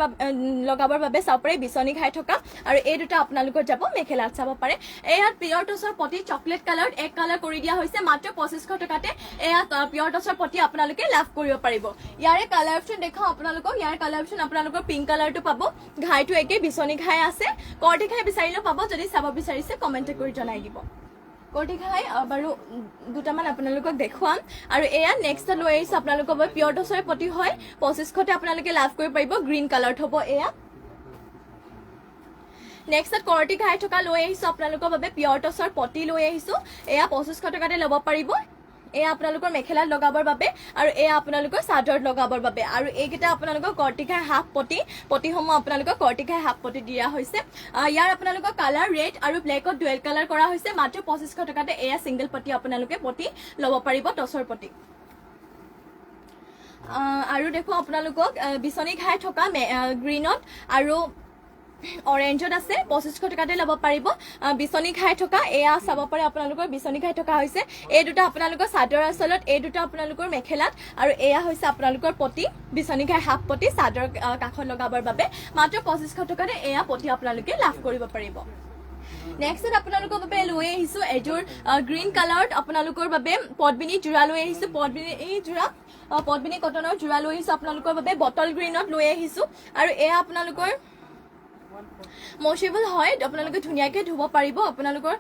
লগাবৰ বাবে চাব পাৰে বিচনী ঘাই থকা আৰু এই দুটা আপোনালোকৰ যাব মেখেলাত চাব পাৰে এয়া পিয়ৰ টছৰ পটি চকলেট কালাৰত এক কালাৰ কৰি দিয়া হৈছে মাত্ৰ 2500 টকাতে এয়া পিয়ৰ টছৰ পটি আপোনালোকে লাভ কৰিব পাৰিব ইয়াৰে কালাৰ অপচন দেখাওঁ আপোনালোকক ইয়াৰ কালাৰ অপচন আপোনালোকৰ পিংক কালাৰটো পাব ঘাইটো একে বিচনী ঘাই আছে কৰটি ঘাই বিচাৰিলেও পাব যদি চাব বিচাৰিছে কমেণ্ট কৰি জনাই দিব কৰটি ঘাই বাৰু দুটামান আপোনালোকক দেখুৱাম আৰু এয়া নেক্সট লৈ আহিছোঁ আপোনালোকৰ বাবে পিয়ৰ টছৰ পটি হয় 2500তে আপোনালোকে লাভ কৰিব পাৰিব গ্ৰীণ কালাৰত হ'ব এয়া নেক্সট কৰটি ঘাই থকা লৈ আহিছোঁ আপোনালোকৰ বাবে পিয়ৰ টছৰ পটি লৈ আহিছোঁ এয়া 2500 টকাতে ল'ব পাৰিব এয়া আপোনালোকৰ মেখেলাত লগাবৰ বাবে আৰু এয়া আপোনালোকৰ চাদৰত লগাবৰ বাবে আৰু এইকেইটা আপোনালোকৰ কৰটি ঘাই হাফ পটিসমূহ আপোনালোকৰ কৰটি ঘাই হাফ পটি দিয়া হৈছে ইয়াৰ আপোনালোকৰ কালাৰ ৰেড আৰু ব্লেকত ডুৱেল কালাৰ কৰা হৈছে মাত্ৰ 2500 টকাতে এয়া সিঙ্গল পটি আপোনালোকে পটি ল'ব পাৰিব টছৰ পটি আৰু দেখো আপোনালোকক বিচনী ঘাই থকা গ্ৰীণত আৰু অৰেঞ্জত আছে 2500 টকাতে ল'ব পাৰিব বিচনী ঘাই থকা এয়া চাব পাৰে আপোনালোকৰ বিচনী ঘাই থকা হৈছে এই দুটা আপোনালোকৰ চাদৰ আঁচলত এই দুটা আপোনালোকৰ মেখেলাত আৰু এয়া হৈছে আপোনালোকৰ পটি বিচনী ঘাই হাফ পটি চাদৰ কাষত লগাবৰ বাবে মাত্ৰ 2500 টকাতে এয়া পটি আপোনালোকে লাভ কৰিব পাৰিব নেক্সট আপোনালোকৰ বাবে লৈ আহিছোঁ এযোৰ গ্ৰীণ কালাৰত আপোনালোকৰ বাবে পদ্মিনী জোৰা লৈ আহিছোঁ পদ্মিনী কটনৰ জোৰা লৈ আহিছোঁ আপোনালোকৰ বাবে বটল গ্ৰীণত লৈ আহিছোঁ আৰু এয়া আপোনালোকৰ মচেবল হয় আপোনালোকে ধুনীয়াকৈ ধুব পাৰিব আপোনালোকৰ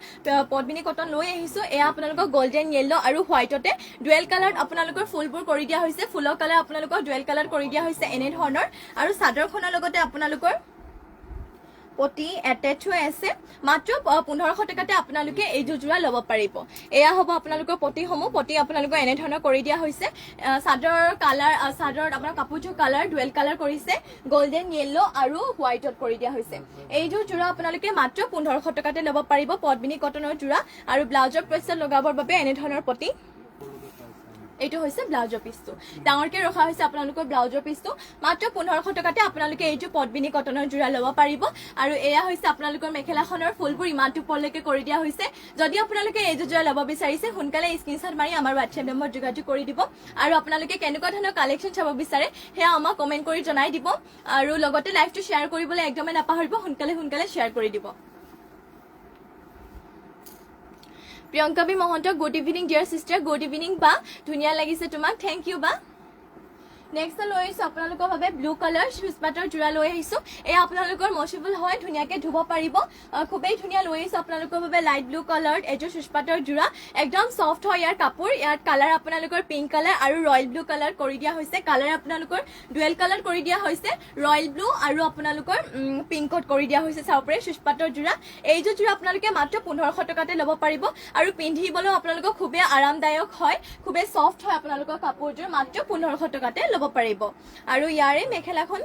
পদ্মিনী কটন লৈ আহিছোঁ এয়া আপোনালোকৰ গোল্ডেন য়েল্লো আৰু হোৱাইটতে ডুৱেল কালাৰত আপোনালোকৰ ফুলবোৰ কৰি দিয়া হৈছে ফুলৰ কালাৰ আপোনালোকৰ ডুৱেল কালাৰ কৰি দিয়া হৈছে এনেধৰণৰ আৰু চাদৰখনৰ লগতে আপোনালোকৰ পটি এটেচ হৈ আছে মাত্ৰ 1500 টকাতে আপোনালোকে এইযোৰ জোৰা ল'ব পাৰিব এয়া হ'ব আপোনালোকৰ পটিসমূহ পটি আপোনালোকৰ এনেধৰণৰ কৰি দিয়া হৈছে চাদৰৰ কালাৰ চাদৰত আপোনাৰ কাপোৰযোৰ কালাৰ ডুৱেল কালাৰ কৰিছে গোল্ডেন য়েল্লো আৰু হোৱাইটত কৰি দিয়া হৈছে এইযোৰ জোৰা আপোনালোকে মাত্ৰ 1500 টকাতে ল'ব পাৰিব পদ্মিনী কটনৰ জোৰা আৰু ব্লাউজৰ পিছত লগাবৰ বাবে এনেধৰণৰ পটি এইটো হৈছে ব্লাউজৰ পিছটো ডাঙৰকৈ ৰখা হৈছে আপোনালোকৰ ব্লাউজৰ পিছটো মাত্ৰ 1500 টকাতে আপোনালোকে এইটো পদ্মিনী কটনৰ জোৰা ল'ব পাৰিব আৰু এয়া হৈছে আপোনালোকৰ মেখেলাখনৰ ফুলবোৰ ইমানটো ওপৰলৈকে কৰি দিয়া হৈছে যদি আপোনালোকে এইযোৰ জোৰা ল'ব বিচাৰিছে সোনকালে স্ক্ৰীনশ্বট মাৰি আমাৰ হোৱাটছএপ নম্বৰ যোগাযোগ কৰি দিব আৰু আপোনালোকে কেনেকুৱা ধৰণৰ কালেকশ্যন চাব বিচাৰে সেয়া আমাক কমেণ্ট কৰি জনাই দিব আৰু লগতে লাইভটো শ্বেয়াৰ কৰিবলৈ একদমেই নাপাহৰিব সোনকালে শ্বেয়াৰ কৰি দিব Priyanka B Mahanta good evening dear sister good evening বা ধুনীয়া লাগিছে তোমাক থ্যাংক ইউ বা নেক্সট লৈ আহিছো আপোনালোকৰ বাবে ব্লু কালাৰ শুজ পাটৰ জোৰা লৈ আহিছো এই আপোনালোকৰ মচিবল হয় ধুনীয়াকে ধুব পাৰিব খুবেই ধুনীয়া লৈ আহিছো আপোনালোকৰ বাবে লাইট ব্লু কালাৰ এজো শুজ পাটৰ জোৰা একদম সফট হয় ইয়াৰ কাপোৰ ইয়াৰ কালাৰ আপোনালোকৰ পিংক কালাৰ আৰু ৰয়েল ব্লু কালাৰ কৰি দিয়া হৈছে কালাৰ আপোনালোকৰ ডুৱেল কালাৰ কৰি দিয়া হৈছে ৰয়েল ব্লু আৰু আপোনালোকৰ পিংকত কৰি দিয়া হৈছে চাওপৰে শুজ পাটৰ জোৰা এইজো জোৰা আপোনালোকে মাত্ৰ 1500 টকাতে ল'ব পাৰিব আৰু পিন্ধিবলৈ আপোনালোকৰ খুবেই আৰামদায়ক হয় খুবেই সফট হয় আপোনালোকৰ কাপোৰযোৰ মাত্ৰ 1500 টকাতে ল'ব পাৰিব আৰু ইয়াৰে মেখেলাখন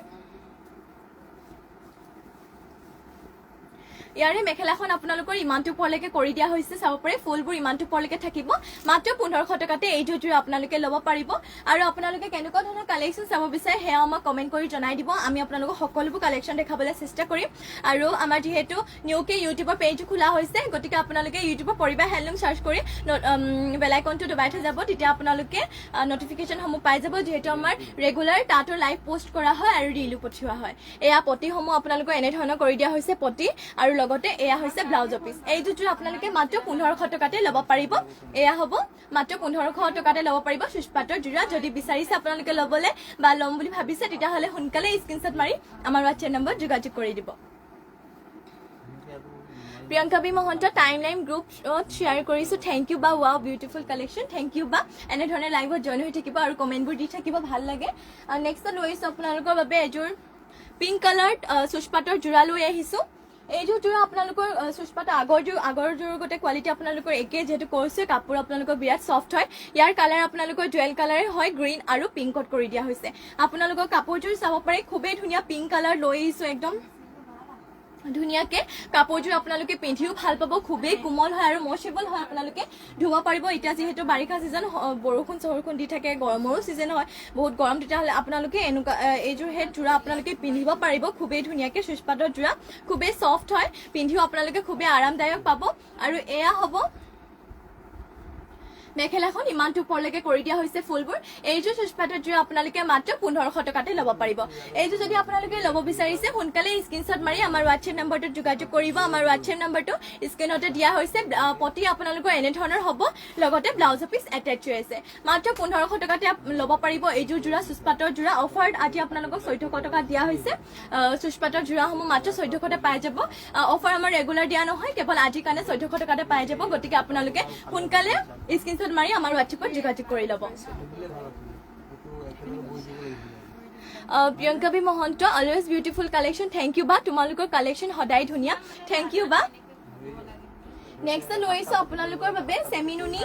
ইয়াৰে মেখেলাখন আপোনালোকৰ ইমানটো পৰলৈকে কৰি দিয়া হৈছে চাব পাৰে ফুলবোৰ ইমানটো পৰলৈকে থাকিব মাত্ৰ 1500 টকাতে এই জোৰ আপোনালোকে ল'ব পাৰিব আৰু আপোনালোকে কেনেকুৱা ধৰণৰ কালেকশ্যন চাব বিচাৰে হেয়া আমাক কমেন্ট কৰি জনাই দিব আমি আপোনালোকক সকলোবোৰ কালেকশ্যন দেখাবলৈ চেষ্টা কৰিম আৰু আমাৰ যেহেতু নিউকে ইউটিউবৰ পেজ খোলা হৈছে গতিকে আপোনালোকে ইউটিউবৰ পৰিবা হেণ্ডলুম সাৰ্চ কৰি বেল আইকনটো দবাই থৈ যাব তেতিয়া আপোনালোকে নটিফিকেশনসমূহ পাই যাব যেহেতু আমাৰ ৰেগুলাৰ তাতো লাইভ পোষ্ট কৰা হয় আৰু ৰিলু পঠিওৱা হয় এয়া পটিসমূহ আপোনালোকৰ এনে ধৰণৰ কৰি দিয়া হৈছে পটি আৰু লগতে এয়া হৈছে ব্লাউজ পিস এই দুটো আপোনালোকে মাত্ৰ 1500 টকাতে ল'ব পাৰিব এয়া হ'ব মাত্ৰ 1500 টকাতে ল'ব পাৰিব শুজ পাটৰ জোৰা যদি বিচাৰিছে আপোনালোকে ল'বলৈ বা ল'ম বুলি ভাবিছে তেতিয়া হলে সোনকালে স্ক্ৰিনশ্বট মাৰি আমাৰ WhatsApp নম্বৰ যোগাযোগ কৰি দিব প্ৰিয়ংকা বি মহন্ত টাইমলাইন গ্ৰুপত শ্বেয়াৰ কৰিছো থ্যাংক ইউ বা wow beautiful collection thank you বা এনে ধৰণে লাইভত জয়েন হৈ থাকিব আৰু কমেন্টবোৰ দি থাকিব ভাল লাগে নেক্সট লৈছো আপোনালোকৰ বাবে এজোৰ পিংক কালাৰ শুজ পাটৰ জোৰা লৈ আহিছো এইযোৰ জোৰা আপোনালোকৰ শুজ পাটৰ আগৰ জোৰ গতে কোৱালিটি আপোনালোকৰ একে যেহেতু কৈছে কাপোৰ আপোনালোকৰ বিৰাট সফট হয় ইয়াৰ কালাৰ আপোনালোকৰ ডুৱেল কালাৰ হয় গ্ৰীণ আৰু পিংকত কৰি দিয়া হৈছে আপোনালোকৰ কাপোৰযোৰ চাব পাৰে খুবেই ধুনীয়া পিংক কালাৰ লৈ আহিছো একদম ধুনীয়াকে কাপোৰযোৰ আপোনালোকে পিন্ধিও ভাল পাব খুবেই কোমল হয় আৰু মচেবল হয় আপোনালোকে ধুব পাৰিব এতিয়া যেহেতু বাৰিষা সিজন বৰষুণ দি থাকে গৰমৰো সিজন হয় বহুত গৰম তেতিয়াহলে আপোনালোকে এনেকুৱা এইযোৰ হেড জোৰা আপোনালোকে পিন্ধিব পাৰিব খুবেই ধুনীয়াকে শুজ পাটৰ জোৰা খুবেই সফট হয় পিন্ধিও আপোনালোকে খুবেই আৰামদায়ক পাব আৰু এয়া হ'ব মেখেলাখন ইমানটো পৰলৈকে কৰি দিয়া হৈছে ফুলবোৰ এইযোৰ শুজ পাটৰ জোৰা আপোনালোকে মাত্ৰ 1500 টকাতে ল'ব পাৰিব এইযোৰ যদি আপোনালোকে ল'ব বিচাৰিছে সোনকালে স্ক্ৰিনশ্বট মাৰি আমাৰ WhatsApp নম্বৰটোত যোগাযোগ কৰিব আমাৰ WhatsApp নম্বৰটো স্ক্ৰিনতে দিয়া হৈছে পটি আপোনালোকৰ এনে ধৰণৰ হ'ব লগতে ব্লাউজ পিস এটাচ হৈ আছে মাত্ৰ 1500 টকাতে ল'ব পাৰিব এইযোৰ জোৰা শুজ পাটৰ জোৰা অফাৰত আজি আপোনালোকক 1400 টকা দিয়া হৈছে শুজ পাটৰ জোৰাসমূহ মাত্ৰ 1400তে পাই যাব অফাৰ আমাৰ ৰেগুলাৰ দিয়া নহয় কেৱল আজি কাৰণে 1400 টকাতে পাই যাব গতিকে আপোনালোকে সোনকালে স্ক্ৰিনশ্বট মাৰি আমাৰ WhatsAppত যোগাযোগ কৰি ল'ব Priyanka B Mahanta always beautiful collection thank you বা তোমালোকৰ কালেকশ্যন সদায় ধুনীয়া থ্যাংক ইউ বা নেক্সট লৈ আহিছো আপোনালোকৰ বাবে সেমিনুনি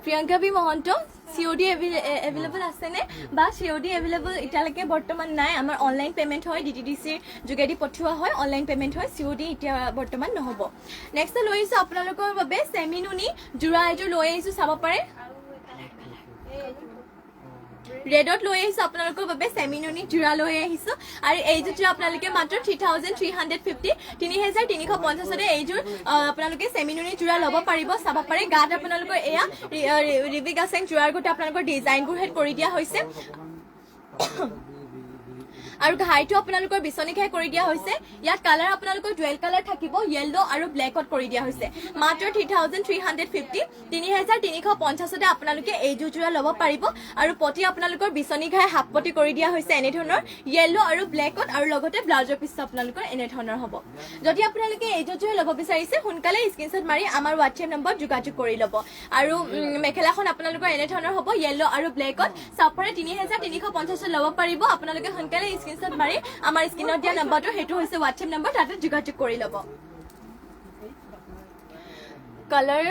Priyanka B Mahanta COD available আছে নে বা COD এভেইলেবল এতিয়ালৈকে বৰ্তমান নাই আমাৰ অনলাইন পেমেন্ট হয় DTDC যোগেদি পঠিওৱা হয় অনলাইন পেমেন্ট হয় COD এতিয়া বৰ্তমান নহব নেক্সট লৈ আহিছো আপোনালোকৰ বাবে সেমিনুনি জোৰা এযোৰ লৈ আহিছো চাব পাৰে ৰেডত লৈ আহিছো আপোনালোকৰ বাবে সেমিনুনি জোৰা লৈ আহিছো আৰু এইযোৰ জোৰা আপোনালোকে মাত্ৰ 3350 3350 এইযোৰ আপোনালোকে সেমিনুনি জোৰা ল'ব পাৰিব চাব পাৰে গাত আপোনালোকৰ এয়া ৰিবিগা সেং জোৰাৰ গতে আপোনালোকৰ ডিজাইনবোৰ হেড কৰি দিয়া হৈছে আৰু ঘাইটো আপোনালোকৰ বিচনি ঘাই কৰি দিয়া হৈছে ইয়াত কালাৰ আপোনালোকৰ ডুৱেল কালাৰ থাকিব ইয়েলো আৰু ব্লেকত কৰি দিয়া হৈছে মাত্ৰ 3350 3350 তে আপোনালোকে এই জোৰা ল'ব পাৰিব আৰু পটি আপোনালোকৰ বিচনি ঘাই হাফ পটি কৰি দিয়া হৈছে এনে ধৰণৰ ইয়েলো আৰু ব্লেকত আৰু লগতে ব্লাউজৰ পিছ আপোনালোকৰ এনে ধৰণৰ হ'ব যদি আপোনালোকে এই জোৰা ল'ব বিচাৰিছে সোনকালে স্ক্ৰিনশ্বট মাৰি আমাৰ WhatsApp নম্বৰ যোগাযোগ কৰি ল'ব আৰু মেখেলাখন আপোনালোকৰ এনে ধৰণৰ হ'ব ইয়েলো আৰু ব্লেকত সাপৰে 3350 ল'ব পাৰিব আপোনালোকে সোনকালে স্ক্ৰিনশ্বট মাৰি আমাৰ স্ক্ৰিনত দিয়া নম্বৰটো হেতু হৈছে WhatsApp নম্বৰ তাতে যোগাযোগ কৰি ল'ব কালাৰ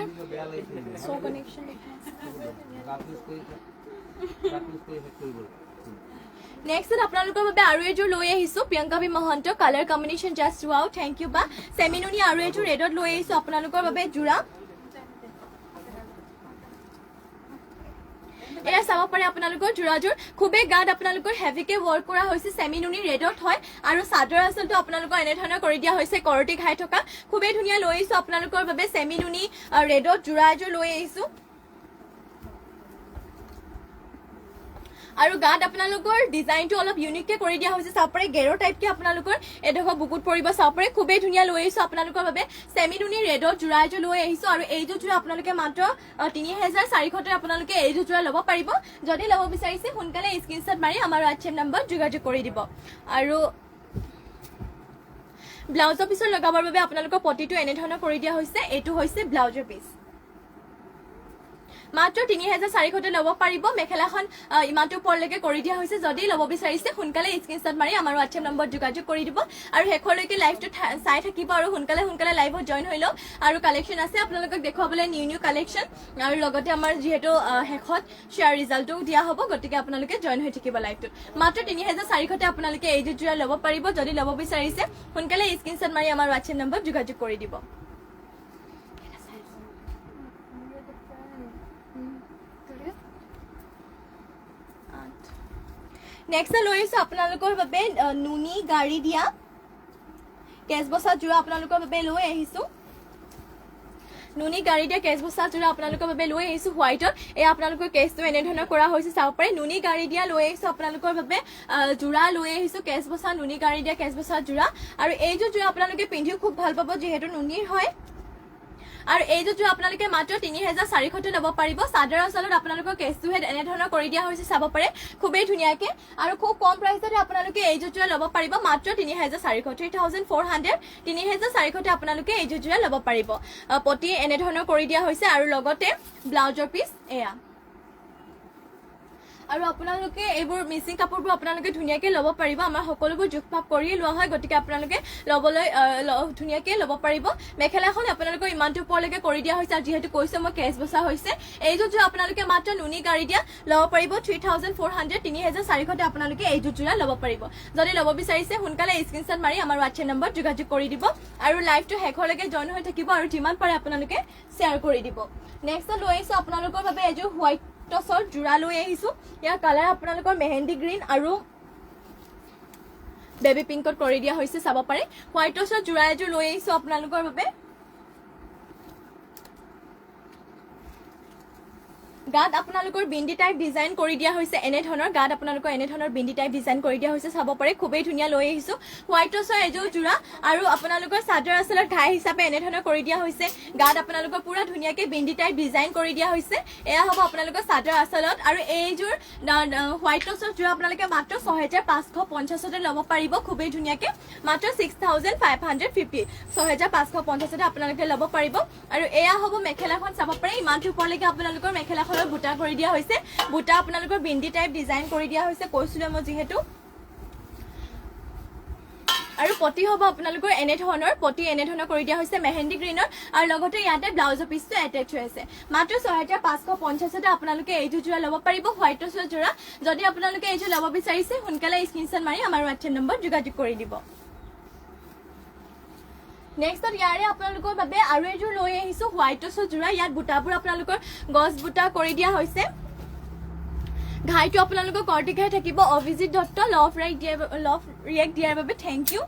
সো কানেকশন নেক্সট আপোনালোকৰ বাবে আৰু এযোৰ লৈ আহিছো Priyanka B Mahanta colour combination just wow thank you বা সেমিনুনি আৰু এযোৰ ৰেডত লৈ আহিছো আপোনালোকৰ বাবে জোৰা এয়া চাব পাৰে আপোনালোকৰ জোৰাজোৰ খুবেই গাত আপোনালোকৰ হেভিকে ৱৰ্ক কৰা হৈছে সেমিনুনি ৰেডত হয় আৰু সাদৰ আচলটো আপোনালোকৰ এনে ধৰণৰ কৰি দিয়া হৈছে কৰটি ঘাই থকা খুবেই ধুনীয়া লৈ আহিছো আপোনালোকৰ বাবে সেমিনুনি ৰেডত জোৰাজোৰ লৈ আহিছো আৰু গাত আপোনালোকৰ ডিজাইনটো অলপ ইউনিককে কৰি দিয়া হৈছে চাব পাৰে গেৰো টাইপকে আপোনালোকৰ এডোখৰ বুকুত পৰিব চাব পাৰে খুবেই ধুনীয়া লৈ আহিছো আপোনালোকৰ বাবে সেমি নুনি ৰেডৰ জোৰা এযোৰ লৈ আহিছো আৰু এইযোৰ জোৰা আপোনালোকে মাত্ৰ 3400 আপোনালোকে এইযোৰ জোৰা ল'ব পাৰিব যদি ল'ব বিচাৰিছে সোনকালে স্ক্ৰিনশ্বট মাৰি আমাৰ WhatsApp নম্বৰ যোগাযোগ কৰি দিব আৰু ব্লাউজৰ পিছত লগাবৰ বাবে আপোনালোকৰ পটিটো এনে ধৰণৰ কৰি দিয়া হৈছে এইটো হৈছে ব্লাউজৰ পিছ মাত্ৰ 3400 ল'ব পাৰিব মেখেলাখন ইমানটো পৰলৈকে কৰি দিয়া হৈছে যদি ল'ব বিচাৰিছে সোনকালে স্ক্ৰিনশ্বট মাৰি আমাৰ WhatsApp নম্বৰ যোগাযোগ কৰি দিব আৰু শেষলৈকে লাইভটো চাই থাকিব আৰু সোনকালে লাইভত জয়েন হৈ লওক আৰু কালেকশ্যন আছে আপোনালোকক দেখুৱাবলৈ নিউ কালেকশ্যন আৰু লগতে আমাৰ যিহেতু শেষত শ্বেয়াৰ ৰিজাল্টটো দিয়া হ'ব গতিকে আপোনালোকে জয়েন হৈ থাকিব লাইভটোত মাত্ৰ 3400 আপোনালোকে এইযোৰ জোৰা ল'ব পাৰিব যদি ল'ব বিচাৰিছে সোনকালে স্ক্ৰিনশ্বট মাৰি আমাৰ WhatsApp নম্বৰ যোগাযোগ কৰি দিব নেক্সট লৈ আহিছো আপোনালোকৰ বাবে নুনি গাড়ী দিয়া কেছবছা জোৰা আপোনালোকৰ বাবে লৈ আহিছো নুনি গাড়ী দিয়া কেছবছা জোৰা আপোনালোকৰ বাবে লৈ আহিছো হোৱাইটত এই আপোনালোকৰ কেছটো এনে ধৰণৰ কৰা হৈছে চাব পাৰে নুনি গাড়ী দিয়া লৈ আহিছো আপোনালোকৰ বাবে জোৰা লৈ আহিছো কেছবছা নুনি গাড়ী দিয়া কেছবছা জোৰা আৰু এইযোৰ জোৰা আপোনালোকে পিন্ধিও খুব ভাল পাব যিহেতু নুনিৰ হয় আৰু এইযোৰ জোৰা আপোনালোকে মাত্ৰ 3400 ল'ব পাৰিব চাদৰ আঁচলত আপোনালোকৰ কেছটোহে এনে ধৰণৰ কৰি দিয়া হৈছে চাব পাৰে খুবেই ধুনীয়াকে আৰু খুব কম প্ৰাইচতে আপোনালোকে এইযোৰ জোৰা ল'ব পাৰিব মাত্ৰ 3400 আপোনালোকে এইযোৰ জোৰা ল'ব পাৰিব পটি এনে ধৰণৰ কৰি দিয়া হৈছে আৰু লগতে ব্লাউজৰ পিচ এয়া আৰু আপোনালোকে এইবোৰ মিচিং কাপোৰবোৰ আপোনালোকে ধুনীয়াকে ল'ব পাৰিব আমাৰ সকলোবোৰ জোখপাপ কৰি লোৱা হয় গতিকে আপোনালোকে ল'বলৈ ধুনীয়াকে ল'ব পাৰিব মেখেলাখন আপোনালোকৰ ইমানটো ওপৰলৈকে কৰি দিয়া হৈছে আৰু যিহেতু কৈছো মই কেছ বছা হৈছে এইযোৰ জোৰা আপোনালোকে মাত্ৰ নুনি গাড়ী দিয়া ল'ব পাৰিব 3400 আপোনালোকে এইযোৰ জোৰা ল'ব পাৰিব যদি ল'ব বিচাৰিছে সোনকালে স্ক্ৰিনশ্বট মাৰি আমাৰ WhatsApp নম্বৰ যোগাযোগ কৰি দিব আৰু লাইভটো শেষলৈকে জয়েন হৈ থাকিব আৰু যিমান পাৰে আপোনালোকে শ্বেয়াৰ কৰি দিব নেক্সট লৈ আহিছো আপোনালোকৰ বাবে এযোৰ হোৱাইট টছৰ জোৰা লৈ আহিছো ইয়াৰ কালাৰ আপোনালোকৰ মেহেন্দি গ্ৰীণ আৰু বেবি পিংকত কৰি দিয়া হৈছে চাব পাৰে হোৱাইট টছৰ জোৰা এযোৰ লৈ আহিছো আপোনালোকৰ বাবে গাত আপোনালোকৰ বিন্দি টাইপ ডিজাইন কৰি দিয়া হৈছে এনে ধৰণৰ গাত আপোনালোকৰ এনে ধৰণৰ বিন্দি টাইপ ডিজাইন কৰি দিয়া হৈছে চাব পাৰে খুবেই ধুনীয়া লৈ আহিছো হোৱাইট টছৰ এযোৰ জোৰা আৰু আপোনালোকৰ চাদৰ আঁচলত ঘাই হিচাপে এনে ধৰণৰ কৰি দিয়া হৈছে গাত আপোনালোকৰ পুৰা ধুনীয়াকে বিন্দি টাইপ ডিজাইন কৰি দিয়া হৈছে এয়া হ'ব আপোনালোকৰ চাদৰ আঁচলত আৰু এইযোৰ হোৱাইট টছৰ জোৰা আপোনালোকে মাত্ৰ 6550 ল'ব পাৰিব খুবেই ধুনীয়াকে মাত্ৰ 6550 6550 আপোনালোকে ল'ব পাৰিব আৰু এয়া হ'ব মেখেলাখন চাব পাৰে ইমানটো ওপৰলৈকে আপোনালোকৰ মেখেলাখন বুটা কৰি দিয়া হৈছে বুটা আপোনালোকৰ বিন্দি টাইপ ডিজাইন কৰি দিয়া হৈছে কৈছিলো মই যিহেতু আৰু পটি হ'ব আপোনালোকৰ এনে ধৰণৰ পটি এনে ধৰণৰ কৰি দিয়া হৈছে মেহেন্দি গ্ৰীনৰ আৰু লগতে ইয়াতে ব্লাউজৰ পিচটো এটাচ হৈ আছে মাত্ৰ 6550 আপোনালোকে এইযোৰ জোৰা ল'ব পাৰিব হোৱাইট টছৰ জোৰা যদি আপোনালোকে এইযোৰ ল'ব বিচাৰিছে সোনকালে স্ক্ৰিনশ্বট মাৰি আমাৰ WhatsApp নম্বৰ যোগাযোগ কৰি দিব নেক্সট ইয়াৰে আপোনালোকৰ বাবে আৰু এযোৰ লৈ আহিছো হোৱাইট টছৰ জোৰা ইয়াত বুটাবোৰ আপোনালোকৰ গছ বুটা কৰি দিয়া হৈছে ঘাইটো আপোনালোকৰ কৰ্টি ঘাই থাকিব অভিজিত দত্ত লভ ৰিয়েক্ট দিয়াৰ বাবে থেংক ইউ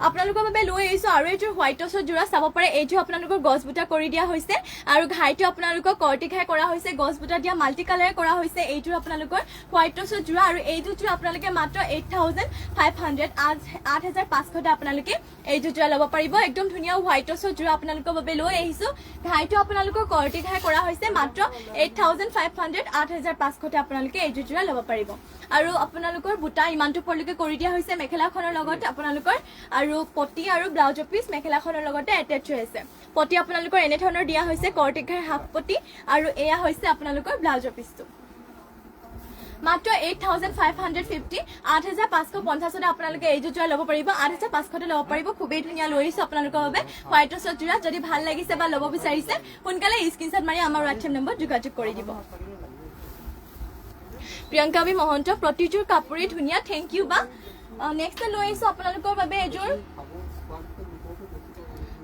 আপোনালোকৰ বাবে লৈ আহিছো আৰু এযোৰ হোৱাইট টছৰ জোৰা চাব পাৰে এইযোৰ আপোনালোকৰ গছ বুটা কৰি দিয়া হৈছে আৰু ঘাইটো আপোনালোকৰ কৰ্টি ঘাই কৰা হৈছে গছ বুটা দিয়া মাল্টি কালাৰ কৰা হৈছে এইযোৰ আপোনালোকৰ হোৱাইট টছৰ জোৰা আৰু এইযোৰ জোৰা আপোনালোকে মাত্ৰ 8500 আপোনালোকে এইযোৰ জোৰা ল'ব পাৰিব একদম ধুনীয়া হোৱাইট টছৰ জোৰা আপোনালোকৰ বাবে লৈ আহিছো ঘাইটো আপোনালোকৰ কৰ্টি ঘাই কৰা হৈছে মাত্ৰ 8500 আপোনালোকে এইযোৰ জোৰা ল'ব পাৰিব আৰু আপোনালোকৰ বুটা ইমানটো ওপৰলৈকে কৰি দিয়া হৈছে মেখেলাখনৰ লগতে আপোনালোকৰ আৰু পটি আৰু ব্লাউজৰ পিচ মেখেলাখনৰ লগতে এটাচ হৈ আছে পটি আপোনালোকৰ এনে ধৰণৰ দিয়া হৈছে কৰ্টি ঘাই হাফ পটি আৰু এয়া হৈছে আপোনালোকৰ ব্লাউজৰ পিচটো মাত্ৰ 8550 8550 আপোনালোকে এইযোৰ জোৰা ল'ব পাৰিব 8500 ল'ব পাৰিব খুবেই ধুনীয়া লৈ আহিছো আপোনালোকৰ বাবে হোৱাইট টছৰ জোৰা যদি ভাল লাগিছে বা ল'ব বিচাৰিছে সোনকালে স্ক্ৰিনশ্বট মাৰি আমাৰ WhatsApp নম্বৰ যোগাযোগ কৰি দিব প্ৰিয়ংকাবী মহন্ত প্ৰতিযোৰ কাপোৰে ধুনীয়া থেংক ইউ বা নেক্সট লৈ আহিছো আপোনালোকৰ বাবে এযোৰ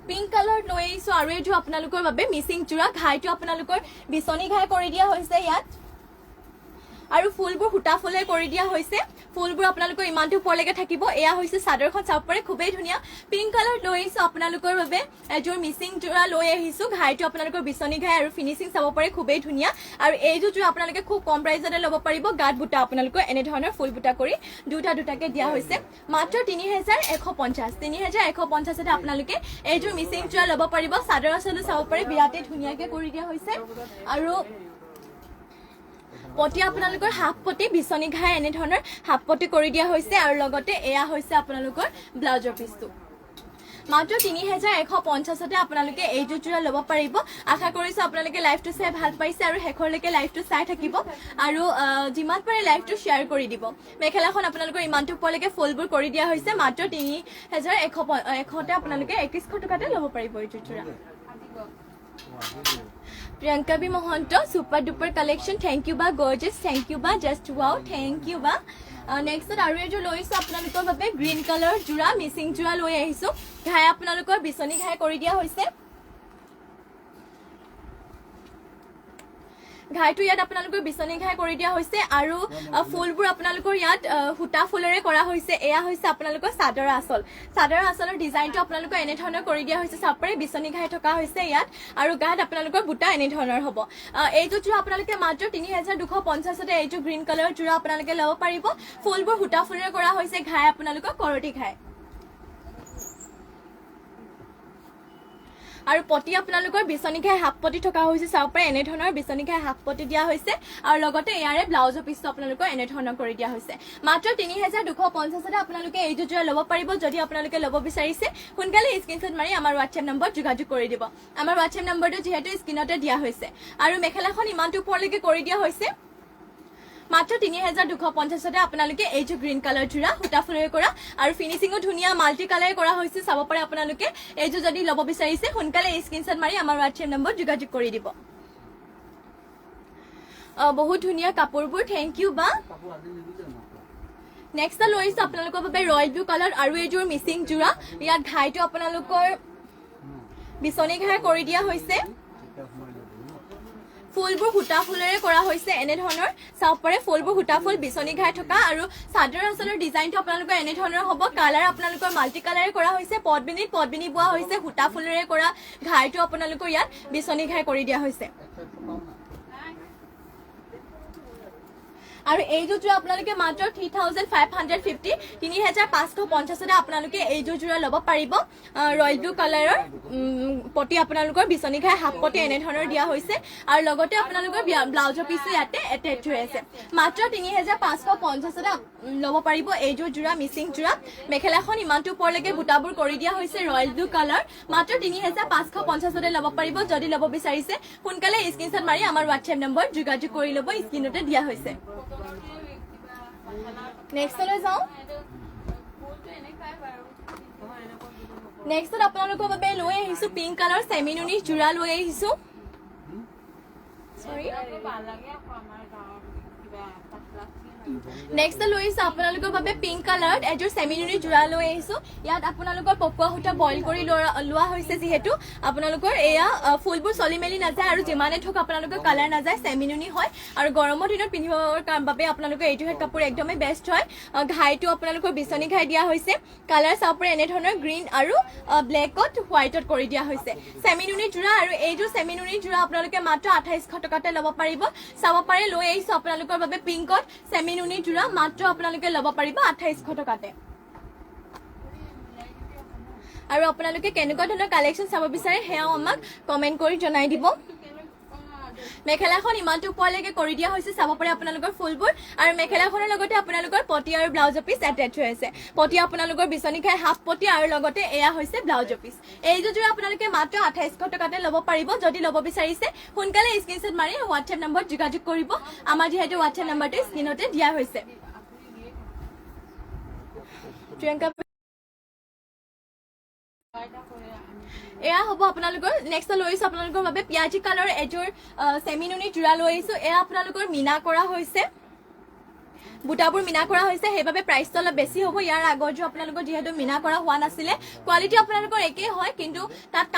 পিংক কালাৰ লৈ আহিছো আৰু এযোৰ আপোনালোকৰ বাবে মিচিং জোৰা ঘাইটো আপোনালোকৰ বিচনী ঘাই কৰি দিয়া হৈছে ইয়াত আৰু ফুলবোৰ সূতা ফুলে কৰি দিয়া হৈছে ফুলবোৰ আপোনালোকৰ ইমানটো ওপৰলৈকে থাকিব এয়া হৈছে চাদৰখন চাব পাৰে খুবেই ধুনীয়া পিংক কালাৰ লৈ আহিছো আপোনালোকৰ বাবে এযোৰ মিচিং যোৰা লৈ আহিছো ঘাইটো আপোনালোকৰ বিচনী ঘাই আৰু ফিনিচিং চাব পাৰে খুবেই ধুনীয়া আৰু এইযোৰ যোৰা আপোনালোকে খুব কম প্ৰাইজতে ল'ব পাৰিব গাত বুটা আপোনালোকৰ এনে ধৰণৰ ফুল বুটা কৰি দুটাকে দিয়া হৈছে মাত্ৰ 3150 তে আপোনালোকে এইযোৰ মিচিং যোৰা ল'ব পাৰিব চাদৰ আচলতে চাব পাৰে বিৰাটেই ধুনীয়াকে কৰি দিয়া হৈছে আৰু পটি আপোনালোকৰ হাফ পটি বিচনী ঘাই এনে ধৰণৰ হাফ পটি কৰি দিয়া হৈছে আৰু লগতে এয়া হৈছে আপোনালোকৰ ব্লাউজৰ পিছটো মাত্ৰ 3150 তে আপোনালোকে এইযোৰ যোৰা ল'ব পাৰিব আশা কৰিছো আপোনালোকে লাইভটো চাই ভাল পাইছে আৰু শেষৰলৈকে লাইভটো চাই থাকিব আৰু যিমান পাৰে লাইভটো শ্বেয়াৰ কৰি দিব মেখেলাখন আপোনালোকৰ ইমানটো ওপৰলৈকে ফুলবোৰ কৰি দিয়া হৈছে মাত্ৰ 3150 তে আপোনালোকে 2100 টকাতে ল'ব পাৰিব এইযোৰ যোৰা Priyanka B Mahanta super duper collection thank you বা গৰ্জিয়াছ থেংক ইউ বা জাষ্ট ৱাও থেংক ইউ বা নেক্সট আৰু এযোৰ লৈছো আপোনালোকৰ বাবে গ্ৰীণ কালাৰ যোৰা মিচিং যোৰা লৈ আহিছো ঘাই আপোনালোকৰ বিচনী ঘাই কৰি দিয়া হৈছে ঘাইটো ইয়াত আপোনালোকৰ বিচনী ঘাই কৰি দিয়া হৈছে আৰু ফুলবোৰ আপোনালোকৰ ইয়াত সূতা ফুলেৰে কৰা হৈছে এয়া হৈছে আপোনালোকৰ চাদৰ আঁচলৰ ডিজাইনটো আপোনালোকৰ এনে ধৰণৰ কৰি দিয়া হৈছে চাপৰে বিচনী ঘাই থকা হৈছে ইয়াত আৰু গাত আপোনালোকৰ বুটা এনে ধৰণৰ হ'ব এইযোৰ যোৰা আপোনালোকে মাত্ৰ 3250 তে এইযোৰ গ্ৰীণ কালাৰৰ যোৰা আপোনালোকে ল'ব পাৰিব ফুলবোৰ সূতা ফুলেৰে কৰা হৈছে ঘাই আপোনালোকৰ কৰটি ঘাই আৰু পটি আপোনালোকৰ বিচনী ঘাই হাফ পটি থকা হৈছে চাব পাৰে এনে ধৰণৰ বিচনী ঘাই হাফ পটি দিয়া হৈছে আৰু লগতে ইয়াৰে ব্লাউজৰ পিছটো আপোনালোকৰ এনে ধৰণৰ কৰি দিয়া হৈছে মাত্ৰ 3250 তে আপোনালোকে এইযোৰ যোৰা ল'ব পাৰিব যদি আপোনালোকে ল'ব বিচাৰিছে সোনকালে স্ক্ৰীনশ্বট মাৰি আমাৰ WhatsApp নম্বৰ যোগাযোগ কৰি দিব আমাৰ WhatsApp নম্বৰটো যিহেতু স্ক্ৰীনতে দিয়া হৈছে আৰু মেখেলাখন ইমানটো ওপৰলৈকে কৰি দিয়া হৈছে মাত্ৰ 3250 তে আপোনালোকে এইযোৰ গ্ৰীণ কালাৰ যোৰা সূতা ফুলেৰে কৰা আৰু ফিনিচিংও ধুনীয়া মাল্টি কালাৰ কৰা হৈছে চাব পাৰে আপোনালোকে এইযোৰ যদি ল'ব বিচাৰিছে সোনকালে স্ক্ৰীনশ্বট মাৰি আমাৰ WhatsApp নম্বৰ যোগাযোগ কৰি দিব বহুত ধুনীয়া কাপোৰবোৰ থেংক ইউ বা নেক্সট লৈছো আপোনালোকৰ বাবে ৰয়েল ব্লু কালাৰ আৰু এইযোৰ মিচিং যোৰা ইয়াত ঘাইটো আপোনালোকৰ বিচনী ঘাই কৰি দিয়া হৈছে ফুলবোৰ সূতা ফুলেৰে কৰা হৈছে এনে ধৰণৰ চাব পাৰে ফুলবোৰ সূতা ফুল বিচনী ঘাই থকা আৰু চাদৰ আঁচলৰ ডিজাইনটো আপোনালোকৰ এনে ধৰণৰ হ'ব কালাৰ আপোনালোকৰ মাল্টি কালাৰে কৰা হৈছে পটবিনি বোৱা হৈছে সূতা ফুলেৰে কৰা ঘাইটো আপোনালোকৰ ইয়াত বিচনী ঘাই কৰি দিয়া হৈছে আৰু এইযোৰ যোৰা আপোনালোকে মাত্ৰ 3550 3550 তে আপোনালোকে এইযোৰ যোৰা ল'ব পাৰিব ৰয়েল ব্লু কালাৰৰ পটি আপোনালোকৰ বিচনী ঘাই হাফ পটি এনে ধৰণৰ দিয়া হৈছে আৰু লগতে আপোনালোকৰ ব্লাউজৰ পিছটো ইয়াতে এটেচ হৈ আছে মাত্ৰ 3550 তে ল'ব পাৰিব এইযোৰ যোৰা মিচিং যোৰা মেখেলাখন ইমানটো ওপৰলৈকে বুটাবোৰ কৰি দিয়া হৈছে ৰয়েল ব্লু কালাৰ মাত্ৰ 3550 তে ল'ব পাৰিব যদি ল'ব বিচাৰিছে সোনকালে স্ক্ৰীনশ্বট মাৰি আমাৰ WhatsApp নম্বৰ যোগাযোগ কৰি ল'ব স্ক্ৰীনতে দিয়া হৈছে নেক্সটলৈ যাওঁ নেক্সট আপোনালোকৰ বাবে লৈ আহিছো পিংক কালাৰ চেমিনুনি যোৰা লৈ আহিছো সৰি নেক্সট লৈ আহিছো আপোনালোকৰ বাবে পিংক কালাৰত এযোৰ চেমিনুনি যোৰা লৈ আহিছো ইয়াত আপোনালোকৰ পকোৱা সূতা বইল কৰি লোৱা হৈছে যিহেতু আপোনালোকৰ এয়া ফুলবোৰ চলি মেলি নাযায় আৰু যিমানে থক আপোনালোকৰ কালাৰ নাযায় চেমিনুনি হয় আৰু গৰমৰ দিনত পিন্ধিবৰ বাবে আপোনালোকৰ এইটো কাপোৰ একদমেই বেষ্ট হয় ঘাইটো আপোনালোকৰ বিচনী ঘাই দিয়া হৈছে কালাৰ চাপৰে এনে ধৰণৰ গ্ৰীণ আৰু ব্লেকত হোৱাইটত কৰি দিয়া হৈছে চেমিনুনি যোৰা আৰু এইযোৰ চেমিনুনি যোৰা আপোনালোকে মাত্ৰ 2800 টকাতে ল'ব পাৰিব চাব পাৰে লৈ আহিছো আপোনালোকৰ বাবে পিংকত চেমিনুনি যোৰা মাত্ৰ আপোনালোকে ল'ব পাৰিব 2800 টকাতে আৰু আপোনালোকে কেনেকুৱা ধৰণৰ কালেকশ্যন চাব বিচাৰে হেয়াও আমাক কমেন্ট কৰি জনাই দিব মেখেলাখন ইমানটো ওপৰলৈকে কৰি দিয়া হৈছে চাব পাৰে আপোনালোকৰ ফুলবোৰ আৰু মেখেলাখনৰ লগতে আপোনালোকৰ পটি আৰু ব্লাউজৰ পিছ এটেচ হৈ আছে পটি আপোনালোকৰ বিচনী ঘাই হাফ পটি আৰু লগতে এয়া হৈছে ব্লাউজৰ পিছ এইযোৰ যোৰা আপোনালোকে মাত্ৰ 2800 টকাতে ল'ব পাৰিব যদি ল'ব বিচাৰিছে সোনকালে স্ক্ৰীনশ্বট মাৰি WhatsApp নম্বৰ যোগাযোগ কৰিব আমাৰ যিহেতু WhatsApp নম্বৰটো স্ক্ৰীনতে দিয়া হৈছে প্ৰিয়ংকা এয়া হ'ব আপোনালোকৰ নেক্সট লৈছো আপোনালোকৰ বাবে পিয়াজি কালাৰ এযোৰ চেমিনুনি যোৰা লৈ আহিছো এয়া আপোনালোকৰ মিনা কৰা হৈছে বুটাবোৰ মিনা কৰা হৈছে সেইবাবে প্ৰাইচটো অলপ বেছি হ'ব ইয়াৰ আগৰযোৰ আপোনালোকৰ যিহেতু মিনা কৰা হোৱা নাছিলে কোৱালিটি আপোনালোকৰ একেই হয় কিন্তু তাত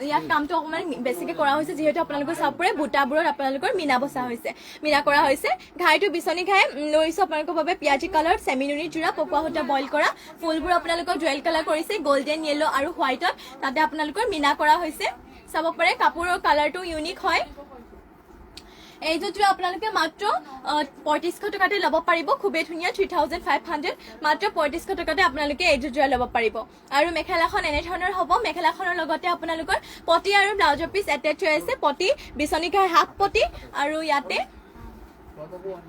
ইয়াত কামটো অকণমান বেছিকৈ কৰা হৈছে যিহেতু আপোনালোকৰ চাব পাৰে বুটাবোৰত আপোনালোকৰ মিনা বচা হৈছে মিনা কৰা হৈছে ঘাইটো বিচনী ঘাই লৈছোঁ আপোনালোকৰ বাবে পিয়াজি কালাৰ চেমি নুনি যোৰা পকোৱা সূতা বইল কৰা ফুলবোৰ আপোনালোকৰ জুৱেল কালাৰ কৰিছে গল্ডেন য়েলো আৰু হোৱাইটত তাতে আপোনালোকৰ মিনা কৰা হৈছে চাব পাৰে কাপোৰৰ কালাৰটো ইউনিক হয় এইযোৰ আপোনালোকে মাত্ৰ ৩৫০০ টকাতে ল'ব পাৰিব খুবেই ধুনীয়া ৩৫০০ মাত্ৰ ৩৫০০ টকাতে আপোনালোকে এইযোৰ ল'ব পাৰিব আৰু মেখেলাখন এনেধৰণৰ হ'ব মেখেলাখনৰ লগতে আপোনালোকৰ পটি আৰু ব্লাউজৰ পিচ এটেচ হৈ আছে পটি বিচনী ঘাই হাফ পটি আৰু ইয়াতে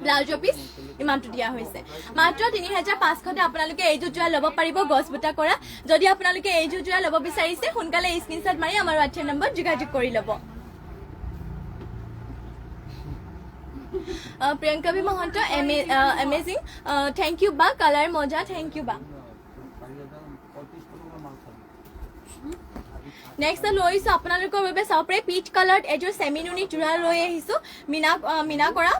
ব্লাউজৰ পিচ ইমানটো দিয়া হৈছে মাত্ৰ ৩৫০০তে আপোনালোকে এইযোৰ ল'ব পাৰিব গছ বুটা কৰা যদি আপোনালোকে এইযোৰ ল'ব বিচাৰিছে সোনকালে স্ক্ৰীনশ্বট মাৰি আমাৰ হোৱাটছএপ নম্বৰ যোগাযোগ কৰি ল'ব Priyanka B Mahanta amazing thank you বা কালাৰ মজা থেংক ইউ বা নেক্সট লৈছোঁ আপোনালোকৰ বাবে চাব পাৰে পিচ কালাৰত এযোৰ চেমি নুনি যোৰা লৈ আহিছোঁ মিনা কৰা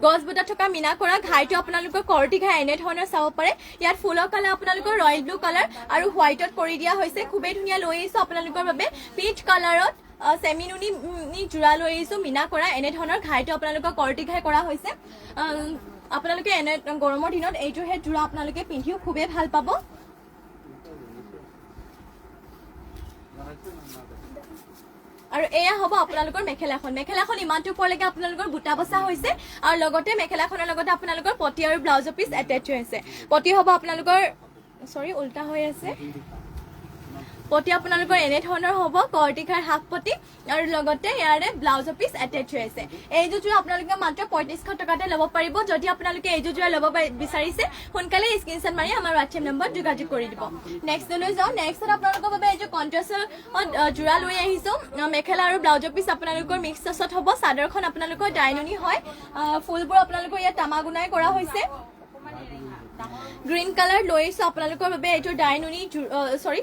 গছ বুটা থকা মিনা কৰা ঘাইটো আপোনালোকৰ কৰটি ঘাই এনেধৰণৰ চাব পাৰে ইয়াত ফুলৰ কালাৰ আপোনালোকৰ ৰয়েল ব্লু কালাৰ আৰু হোৱাইটত কৰি দিয়া হৈছে খুবেই ধুনীয়া লৈ আহিছোঁ আপোনালোকৰ বাবে পিচ কালাৰত চেমি নুনি যোৰা লৈ আহিছোঁ মিনা কৰা এনেধৰণৰ ঘাইটো আপোনালোকৰ কৰটি ঘাই কৰা হৈছে আপোনালোকে এনে গৰমৰ দিনত এইযোৰহে যোৰা আপোনালোকে পিন্ধিও খুবেই ভাল পাব আৰু এয়া হ'ব আপোনালোকৰ মেখেলাখন ইমানটো ওপৰলৈকে আপোনালোকৰ বুটা বচা হৈছে আৰু লগতে মেখেলাখনৰ লগতে আপোনালোকৰ পটি আৰু ব্লাউজৰ পিচ এটেচ হৈ আছে পটি হ'ব আপোনালোকৰ উল্টা হৈ আছে পটি আপোনালোকৰ এনেধৰণৰ হ'ব কৰটি ঘাই হাফ পটি আৰু লগতে ইয়াৰে ব্লাউজৰ পিচ এটেচ হৈ আছে এইযোৰ আপোনালোকে মাত্ৰ ৩৫০০ টকাতে ল'ব পাৰিব যদি আপোনালোকে এইযোৰ ল'ব বিচাৰিছে সোনকালে স্ক্ৰীনশ্বট মাৰি আমাৰ হোৱাটছএপ নম্বৰ যোগাযোগ কৰি দিব নেক্সট লৈ যাওঁ নেক্সট আপোনালোকৰ বাবে এইযোৰ কণ্ট্ৰাষ্টৰ যোৰা লৈ আহিছোঁ মেখেলা আৰু ব্লাউজৰ পিচ আপোনালোকৰ মিক্স টচত হ'ব চাদৰখন আপোনালোকৰ ডাইনুনি হয় ফুলবোৰ আপোনালোকৰ ইয়াত তামাগুনাই কৰা হৈছে গ্ৰীণ কালাৰ লৈ আহিছোঁ আপোনালোকৰ বাবে এইযোৰ ডাইনুনি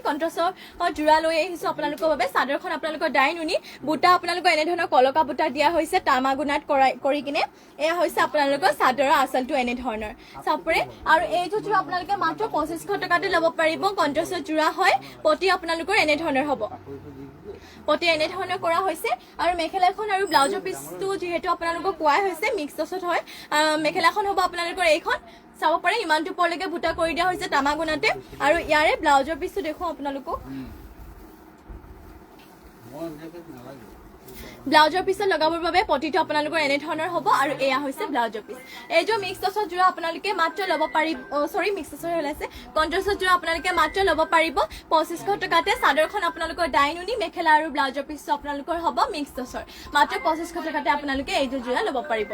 কণ্ট্ৰাষ্টৰ যোৰা লৈ আহিছোঁ আপোনালোকৰ বাবে চাদৰখন আপোনালোকৰ ডাইনুনি বুটা আপোনালোকৰ এনেধৰণৰ কলকা বুটা দিয়া হৈছে তামাগুনাত কৰি কিনে এয়া হৈছে আপোনালোকৰ চাদৰৰ আঁচলটো এনেধৰণৰ চাব পাৰে আৰু এইযোৰ আপোনালোকে মাত্ৰ ২৫০০ টকাতে ল'ব পাৰিব কণ্ট্ৰাষ্টৰ যোৰা হয় পটি আপোনালোকৰ এনেধৰণৰ হ'ব পটি এনেধৰণৰ কৰা হৈছে আৰু মেখেলাখন আৰু ব্লাউজৰ পিচটো যিহেতু আপোনালোকক কোৱাই হৈছে মিক্স টচত হয় মেখেলাখন হ'ব আপোনালোকৰ এইখন চাব পাৰে ইমানটো ওপৰলৈকে বুটা কৰি দিয়া হৈছে তামাগুনাতে আৰু ইয়াৰে ব্লাউজৰ পিচটো দেখুৱাওঁ আপোনালোকক ব্লাউজৰ পিছত লগাবৰ বাবে পটিটো আপোনালোকৰ এনেধৰণৰ হ'ব আৰু এয়া হৈছে ব্লাউজৰ পিচ এইযোৰ মিক্স টচৰ যোৰা আপোনালোকে মাত্ৰ ল'ব পাৰিব মিক্স টচৰ ওলাইছে কণ্ট্ৰাষ্টৰ যোৰা আপোনালোকে মাত্ৰ ল'ব পাৰিব ২৫০০ টকাতে চাদৰখন আপোনালোকৰ ডাইনুনি মেখেলা আৰু ব্লাউজৰ পিচটো আপোনালোকৰ হ'ব মিক্স টচৰ মাত্ৰ ২৫০০ টকাতে আপোনালোকে এইযোৰ যোৰা ল'ব পাৰিব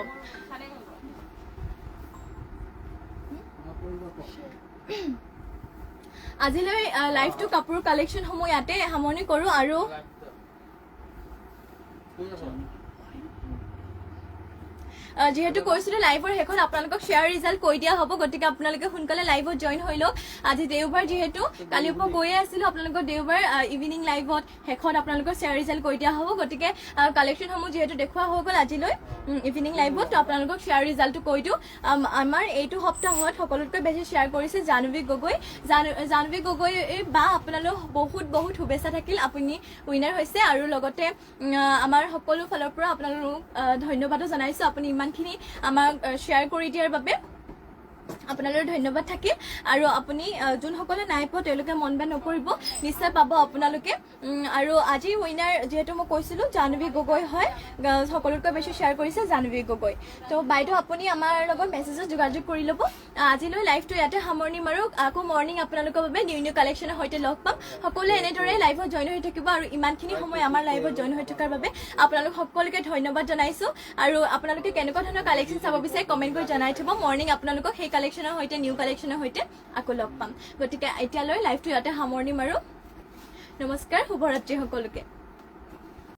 আজিলৈ লাইভটো কাপোৰ কালেকশ্যনসমূহ ইয়াতে সামৰণি কৰোঁ আৰু যেহেতু কৈছিলোঁ লাইভৰ শেষত আপোনালোকক শ্বেয়াৰ ৰিজাল্ট কৈ দিয়া হ'ব গতিকে আপোনালোকে সোনকালে লাইভত জইন হৈ লওক আজি দেওবাৰ যিহেতু কালিৰ পৰা গৈয়ে আছিলোঁ আপোনালোকৰ দেওবাৰ ইভিনিং লাইভত শেষত আপোনালোকৰ শ্বেয়াৰ ৰিজাল্ট কৈ দিয়া হ'ব গতিকে কালেকশ্যনসমূহ যিহেতু দেখুওৱা হৈ গ'ল আজিলৈ ইভিনিং লাইভত তো আপোনালোকক শ্বেয়াৰ ৰিজাল্টটো কৈ দিওঁ আমাৰ এইটো সপ্তাহত সকলোতকৈ বেছি শ্বেয়াৰ কৰিছে জাহ্নৱী গগৈ বা আপোনালোক বহুত শুভেচ্ছা থাকিল আপুনি উইনাৰ হৈছে আৰু লগতে আমাৰ সকলো ফালৰ পৰা আপোনালোকক ধন্যবাদো জনাইছোঁ আপুনি ইমানখিনি আমাক শ্বেয়াৰ কৰি দিয়াৰ বাবে আপোনালোকৰ ধন্যবাদ থাকিল আৰু আপুনি যোনসকলে নাই পোৱা তেওঁলোকে মন বেয়া নকৰিব নিশ্চয় পাব আপোনালোকে আৰু আজি উইনাৰ যেহেতু মই কৈছিলোঁ জাহ্নৱী গগৈ হয় সকলোতকৈ বেছি শ্বেয়াৰ কৰিছে জাহ্নৱী গগৈ তো বাইদেউ আপুনি আমাৰ লগত মেছেজত যোগাযোগ কৰি ল'ব আজিলৈ লাইভটো ইয়াতে সামৰণি মাৰোঁ আকৌ মৰ্ণিং আপোনালোকৰ বাবে নিউ কালেকশ্যনৰ সৈতে লগ পাম সকলোৱে এনেদৰে লাইভত জইন হৈ থাকিব আৰু ইমানখিনি সময় আমাৰ লাইভত জইন হৈ থকাৰ বাবে আপোনালোক সকলোকে ধন্যবাদ জনাইছোঁ আৰু আপোনালোকে কেনেকুৱা ধৰণৰ কালেকশ্যন চাব বিচাৰে কমেণ্ট কৰি জনাই থ'ব মৰ্ণিং আপোনালোকক সেই কালেকশ্যনৰ সৈতে নিউ কালেকশ্যনৰ সৈতে আকৌ লগ পাম গতিকে এতিয়ালৈ লাইভটো ইয়াতে সামৰণি মাৰোঁ নমস্কাৰ শুভৰাত্ৰি সকলোকে